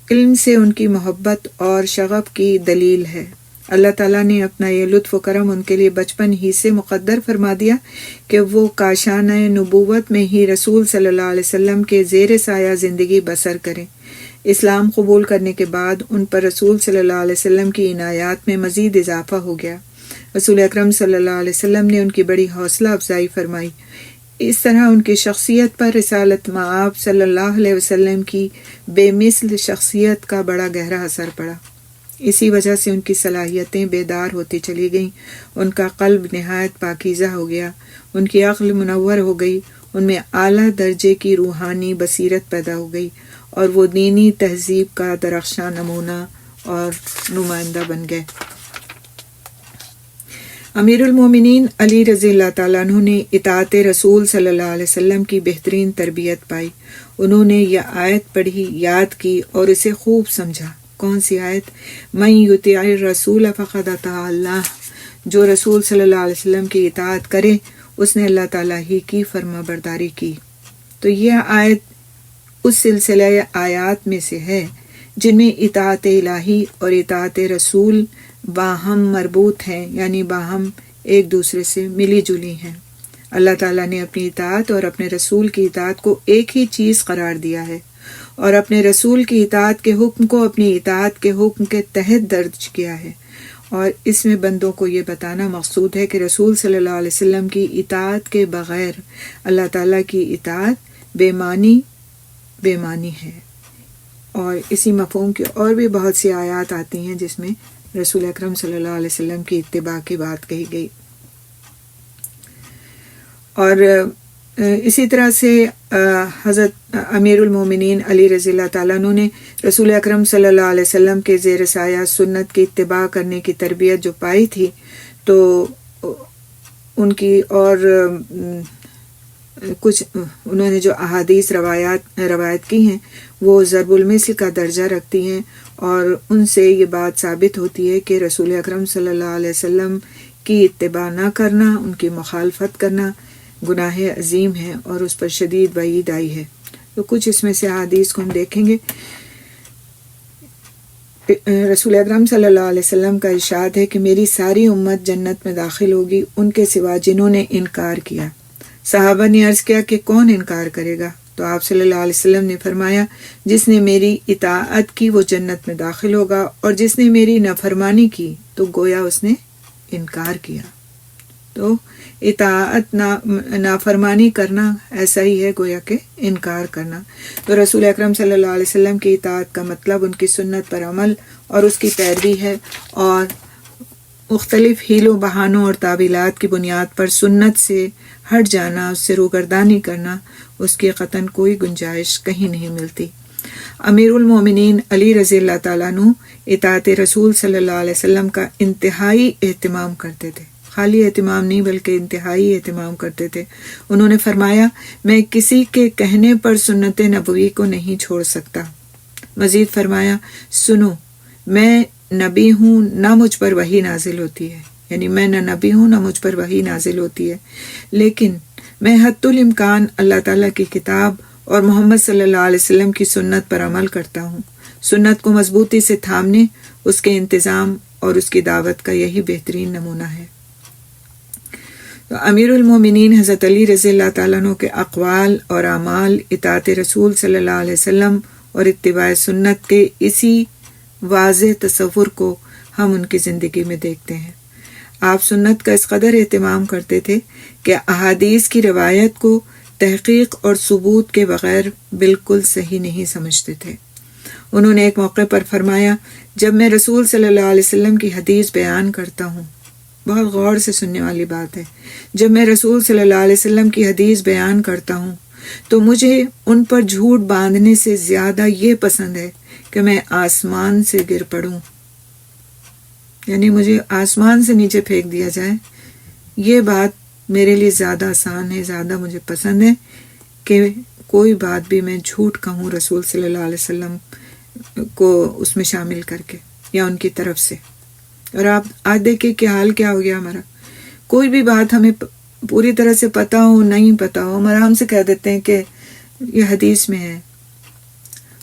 علم سے ان کی محبت اور شغف کی دلیل ہے۔ اللہ تعالیٰ نے اپنا یہ لطف و کرم ان کے لیے بچپن ہی سے مقدر فرما دیا کہ وہ کاشانہ نبوت میں ہی رسول صلی اللہ علیہ وسلم کے زیر سایہ زندگی بسر کریں۔ اسلام قبول کرنے کے بعد ان پر رسول صلی اللہ علیہ وسلم کی عنایات میں مزید اضافہ ہو گیا۔ رسول اکرم صلی اللہ علیہ وسلم نے ان کی بڑی حوصلہ افزائی فرمائی۔ اس طرح ان کی شخصیت پر رسالت مآب صلی اللہ علیہ وسلم کی بے مثل شخصیت کا بڑا گہرا اثر پڑا۔ اسی وجہ سے ان کی صلاحیتیں بیدار ہوتی چلی گئیں، ان کا قلب نہایت پاکیزہ ہو گیا، ان کی عقل منور ہو گئی، ان میں اعلیٰ درجے کی روحانی بصیرت پیدا ہو گئی، اور وہ دینی تہذیب کا درخشاں نمونہ اور نمائندہ بن گئے۔ امیر المومنین علی رضی اللہ تعالیٰ عنہ نے اطاعت رسول صلی اللہ علیہ وسلم کی بہترین تربیت پائی۔ انہوں نے یہ آیت پڑھی، یاد کی اور اسے خوب سمجھا۔ کون سی آیت؟ من یطیع الرسول فقد اطاع اللہ، جو رسول صلی اللہ علیہ وسلم کی اطاعت کرے اس نے اللہ تعالیٰ ہی کی فرما برداری کی۔ تو یہ آیت اس سلسلہ آیات میں سے ہے جن میں اطاعت الہی اور اطاعت رسول باہم مربوط ہیں، یعنی باہم ایک دوسرے سے ملی جلی ہیں۔ اللہ تعالیٰ نے اپنی اطاعت اور اپنے رسول کی اطاعت کو ایک ہی چیز قرار دیا ہے، اور اپنے رسول کی اطاعت کے حکم کو اپنی اطاعت کے حکم کے تحت درج کیا ہے، اور اس میں بندوں کو یہ بتانا مقصود ہے کہ رسول صلی اللہ علیہ وسلم کی اطاعت کے بغیر اللہ تعالیٰ کی اطاعت بے معنی ہے۔ اور اسی مفہوم کی اور بھی بہت سی آیات آتی ہیں جس میں رسول اکرم صلی اللہ علیہ وسلم کی اتباع کی بات کہی گئی۔ اور اسی طرح سے حضرت امیر المومنین علی رضی اللہ تعالیٰ عنہ نے رسول اکرم صلی اللہ علیہ وسلم کے زیر سایہ سنت کی اتباع کرنے کی تربیت جو پائی تھی، تو ان کی اور کچھ انہوں نے جو احادیث روایت کی ہیں وہ ضرب المثل کا درجہ رکھتی ہیں، اور ان سے یہ بات ثابت ہوتی ہے کہ رسول اکرم صلی اللہ علیہ وسلم کی اتباع نہ کرنا، ان کی مخالفت کرنا گناہ عظیم ہے اور اس پر شدید وعید آئی ہے۔ تو کچھ اس میں سے احادیث کو ہم دیکھیں گے۔ رسول اکرم صلی اللہ علیہ وسلم کا ارشاد ہے کہ میری ساری امت جنت میں داخل ہوگی ان کے سوا جنہوں نے انکار کیا۔ صحابہ نے عرض کیا کہ کون انکار کرے گا؟ تو آپ صلی اللہ علیہ وسلم نے فرمایا، جس نے میری اطاعت کی وہ جنت میں داخل ہوگا، اور جس نے میری نافرمانی کی تو گویا اس نے انکار کیا۔ تو اطاعت نافرمانی کرنا ایسا ہی ہے گویا کہ انکار کرنا۔ تو رسول اکرم صلی اللہ علیہ وسلم کی اطاعت کا مطلب ان کی سنت پر عمل اور اس کی پیروی ہے، اور مختلف حیل و بہانوں اور تعویلات کی بنیاد پر سنت سے ہٹ جانا، اس سے روگردانی کرنا، اس کی قطعاً کوئی گنجائش کہیں نہیں ملتی۔ امیر المومنین علی رضی اللہ تعالیٰ عنہ اطاعت رسول صلی اللہ علیہ وسلم کا انتہائی اہتمام کرتے تھے، خالی اہتمام نہیں بلکہ انتہائی اہتمام کرتے تھے۔ انہوں نے فرمایا، میں کسی کے کہنے پر سنت نبوی کو نہیں چھوڑ سکتا۔ مزید فرمایا، سنو، میں نبی ہوں نہ مجھ پر وحی نازل ہوتی ہے، یعنی میں نہ نبی ہوں نہ مجھ پر وحی نازل ہوتی ہے، لیکن میں حتی الامکان اللہ تعالیٰ کی کتاب اور محمد صلی اللہ علیہ وسلم کی سنت پر عمل کرتا ہوں۔ سنت کو مضبوطی سے تھامنے، اس کے انتظام اور اس کی دعوت کا یہی بہترین نمونہ ہے۔ تو امیر المومنین حضرت علی رضی اللہ تعالیٰ عنہ کے اقوال اور اعمال اطاعت رسول صلی اللہ علیہ وسلم اور اتباع سنت کے اسی واضح تصور کو ہم ان کی زندگی میں دیکھتے ہیں۔ آپ سنت کا اس قدر اہتمام کرتے تھے کہ احادیث کی روایت کو تحقیق اور ثبوت کے بغیر بالکل صحیح نہیں سمجھتے تھے۔ انہوں نے ایک موقع پر فرمایا، جب میں رسول صلی اللہ علیہ وسلم کی حدیث بیان کرتا ہوں، بہت غور سے سننے والی بات ہے، جب میں رسول صلی اللہ علیہ وسلم کی حدیث بیان کرتا ہوں تو مجھے ان پر جھوٹ باندھنے سے زیادہ یہ پسند ہے کہ میں آسمان سے گر پڑوں، یعنی مجھے آسمان سے نیچے پھینک دیا جائے۔ یہ بات میرے لیے زیادہ آسان ہے، زیادہ مجھے پسند ہے کہ کوئی بات بھی میں جھوٹ کہوں رسول صلی اللہ علیہ وسلم کو اس میں شامل کر کے یا ان کی طرف سے۔ اور آپ آج دیکھیں کہ حال کیا ہو گیا ہمارا، کوئی بھی بات ہمیں پوری طرح سے پتہ ہو نہیں پتہ ہو، ہم آرام سے کہہ دیتے ہیں کہ یہ حدیث میں ہے،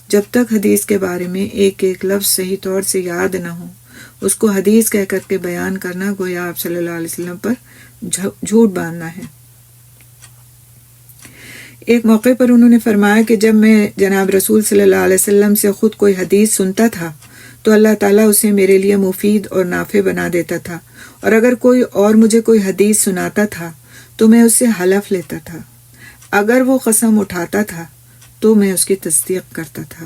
جب تک حدیث کے بارے میں ایک ایک لفظ صحیح طور سے یاد نہ ہو، اس کو حدیث کہہ کر کے بیان کرنا گویا آپ صلی اللہ علیہ وسلم پر جھوٹ باندھنا ہے۔ ایک موقع پر انہوں نے فرمایا کہ جب میں جناب رسول صلی اللہ علیہ وسلم سے خود کوئی حدیث سنتا تھا تو اللہ تعالیٰ اسے میرے لیے مفید اور نافع بنا دیتا تھا، اور اگر کوئی اور مجھے کوئی حدیث سناتا تھا تو میں اس سے حلف لیتا تھا، اگر وہ قسم اٹھاتا تھا تو میں اس کی تصدیق کرتا تھا۔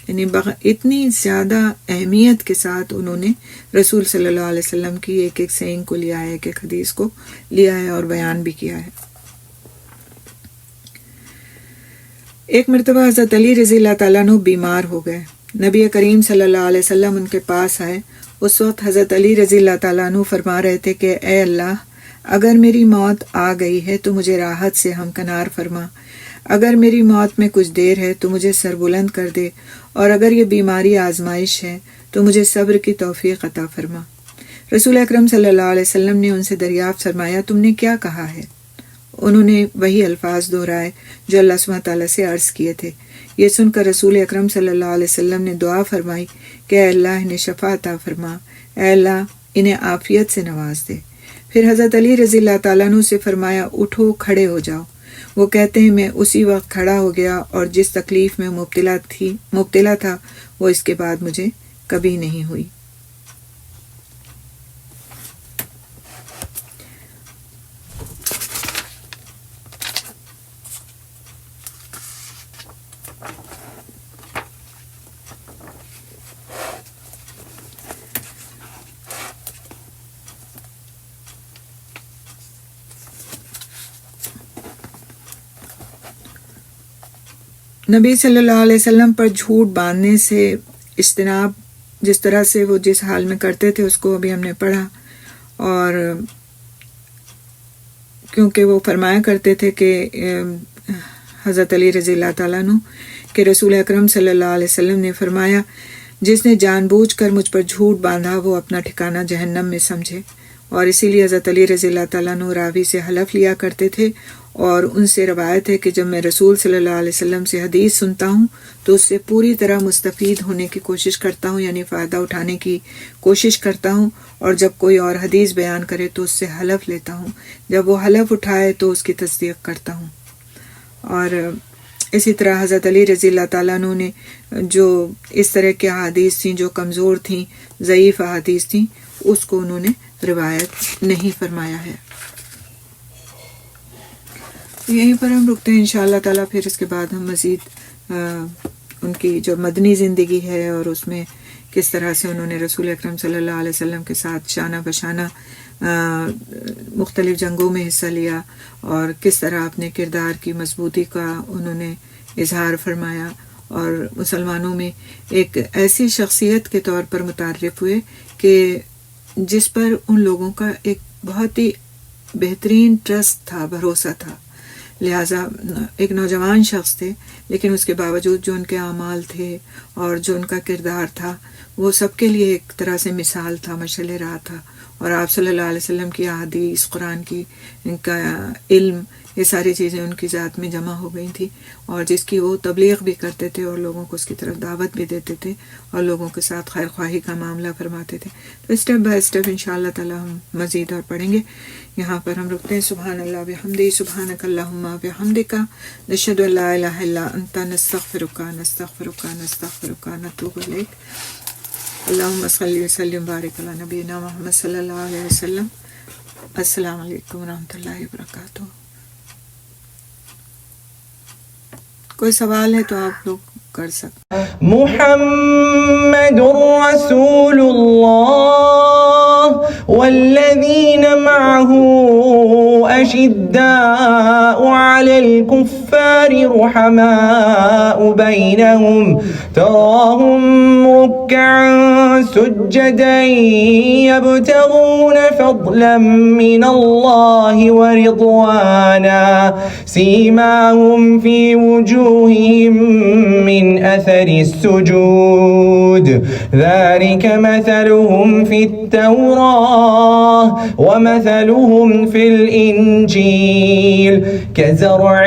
یعنی اتنی زیادہ اہمیت کے ساتھ انہوں نے رسول صلی اللہ علیہ وسلم کی ایک ایک سینگ کو لیا ہے، ایک ایک حدیث کو لیا ہے اور بیان بھی کیا ہے۔ ایک مرتبہ حضرت علی رضی اللہ تعالیٰ عنہ بیمار ہو گئے، نبی کریم صلی اللہ علیہ وسلم ان کے پاس آئے۔ اس وقت حضرت علی رضی اللہ تعالیٰ عنہ فرما رہے تھے کہ اے اللہ، اگر میری موت آ گئی ہے تو مجھے راحت سے ہمکنار فرما، اگر میری موت میں کچھ دیر ہے تو مجھے سر بلند کر دے، اور اگر یہ بیماری آزمائش ہے تو مجھے صبر کی توفیق عطا فرما۔ رسول اکرم صلی اللہ علیہ وسلم نے ان سے دریافت فرمایا تم نے کیا کہا ہے؟ انہوں نے وہی الفاظ دہرائے جو اللہ سبحانہ تعالیٰ سے عرض کیے تھے۔ یہ سن کر رسول اکرم صلی اللہ علیہ وسلم نے دعا فرمائی کہ اے اللہ انہیں شفا عطا فرما، اے اللہ انہیں عافیت سے نواز دے۔ پھر حضرت علی رضی اللہ تعالیٰ عنہ سے فرمایا اٹھو کھڑے ہو جاؤ۔ وہ کہتے ہیں میں اسی وقت کھڑا ہو گیا اور جس تکلیف میں مبتلا تھا وہ اس کے بعد مجھے کبھی نہیں ہوئی۔ نبی صلی اللہ علیہ وسلم پر جھوٹ باندھنے سے اجتناب، جس طرح سے وہ جس حال میں کرتے تھے اس کو ابھی ہم نے پڑھا، اور کیونکہ وہ فرمایا کرتے تھے کہ حضرت علی رضی اللہ تعالیٰ عنہ کہ رسول اکرم صلی اللہ علیہ وسلم نے فرمایا جس نے جان بوجھ کر مجھ پر جھوٹ باندھا وہ اپنا ٹھکانہ جہنم میں سمجھے، اور اسی لیے حضرت علی رضی اللہ تعالیٰ عنہ راوی سے حلف لیا کرتے تھے، اور ان سے روایت ہے کہ جب میں رسول صلی اللہ علیہ وسلم سے حدیث سنتا ہوں تو اس سے پوری طرح مستفید ہونے کی کوشش کرتا ہوں، یعنی فائدہ اٹھانے کی کوشش کرتا ہوں، اور جب کوئی اور حدیث بیان کرے تو اس سے حلف لیتا ہوں، جب وہ حلف اٹھائے تو اس کی تصدیق کرتا ہوں۔ اور اسی طرح حضرت علی رضی اللہ تعالیٰ عنہ نے جو اس طرح کی احادیث تھیں جو کمزور تھیں، ضعیف احادیث تھیں، اس کو انہوں نے روایت نہیں فرمایا ہے۔ یہیں پر ہم رکتے ہیں انشاءاللہ تعالیٰ، پھر اس کے بعد ہم مزید ان کی جو مدنی زندگی ہے اور اس میں کس طرح سے انہوں نے رسول اکرم صلی اللہ علیہ وسلم کے ساتھ شانہ بشانہ مختلف جنگوں میں حصہ لیا، اور کس طرح اپنے کردار کی مضبوطی کا انہوں نے اظہار فرمایا، اور مسلمانوں میں ایک ایسی شخصیت کے طور پر متعارف ہوئے کہ جس پر ان لوگوں کا ایک بہت ہی بہترین ٹرسٹ تھا، بھروسہ تھا۔ لہٰذا ایک نوجوان شخص تھے، لیکن اس کے باوجود جو ان کے اعمال تھے اور جو ان کا کردار تھا وہ سب کے لیے ایک طرح سے مثال تھا، مشعل راہ تھا۔ اور آپ صلی اللہ علیہ وسلم کی احادیث، قرآن کی ان کا علم، یہ ساری چیزیں ان کی ذات میں جمع ہو گئی تھی، اور جس کی وہ تبلیغ بھی کرتے تھے اور لوگوں کو اس کی طرف دعوت بھی دیتے تھے اور لوگوں کے ساتھ خیر خواہی کا معاملہ فرماتے تھے۔ تو اسٹیپ بائی اسٹیپ انشاءاللہ تعالی ہم مزید اور پڑھیں گے۔ یہاں پر ہم رکتے ہیں۔ سبحان اللہ بحمدہ، سبحانک اللہم بحمدک، نشہد ان لا الہ الا انت، نستغفرک نستغفرک نستغفرک نتوب الیک۔ اللہم صلی وسلم بارک علی نبینا محمد صلی اللہ علیہ وسلم۔ السلام علیکم ورحمۃ اللہ وبرکاتہ۔ کوئی سوال ہے تو آپ لوگ کر سکتے ہیں۔ محمد رسول اللہ والذین معه اشداء علی الكفار رحماء بینہم تراہم رکعا سجدا یبتغون فضلا من اللہ ورضوانا سیماہم فی وجوہہم من اثر السجود ذلك مثلهم في التوراة ومثلهم في الإنجيل كزرع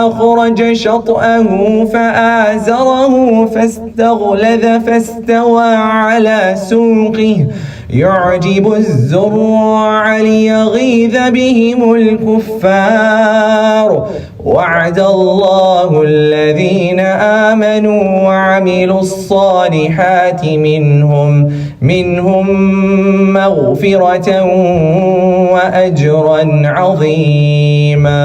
أخرج شطأه فآزره فاستغلظ فاستوى على سوقه يعجب الزراع ليغيظ بهم الكفار وعد الله الذين آمنوا وعملوا الصالحات منهم مغفرة وأجرا عظيما۔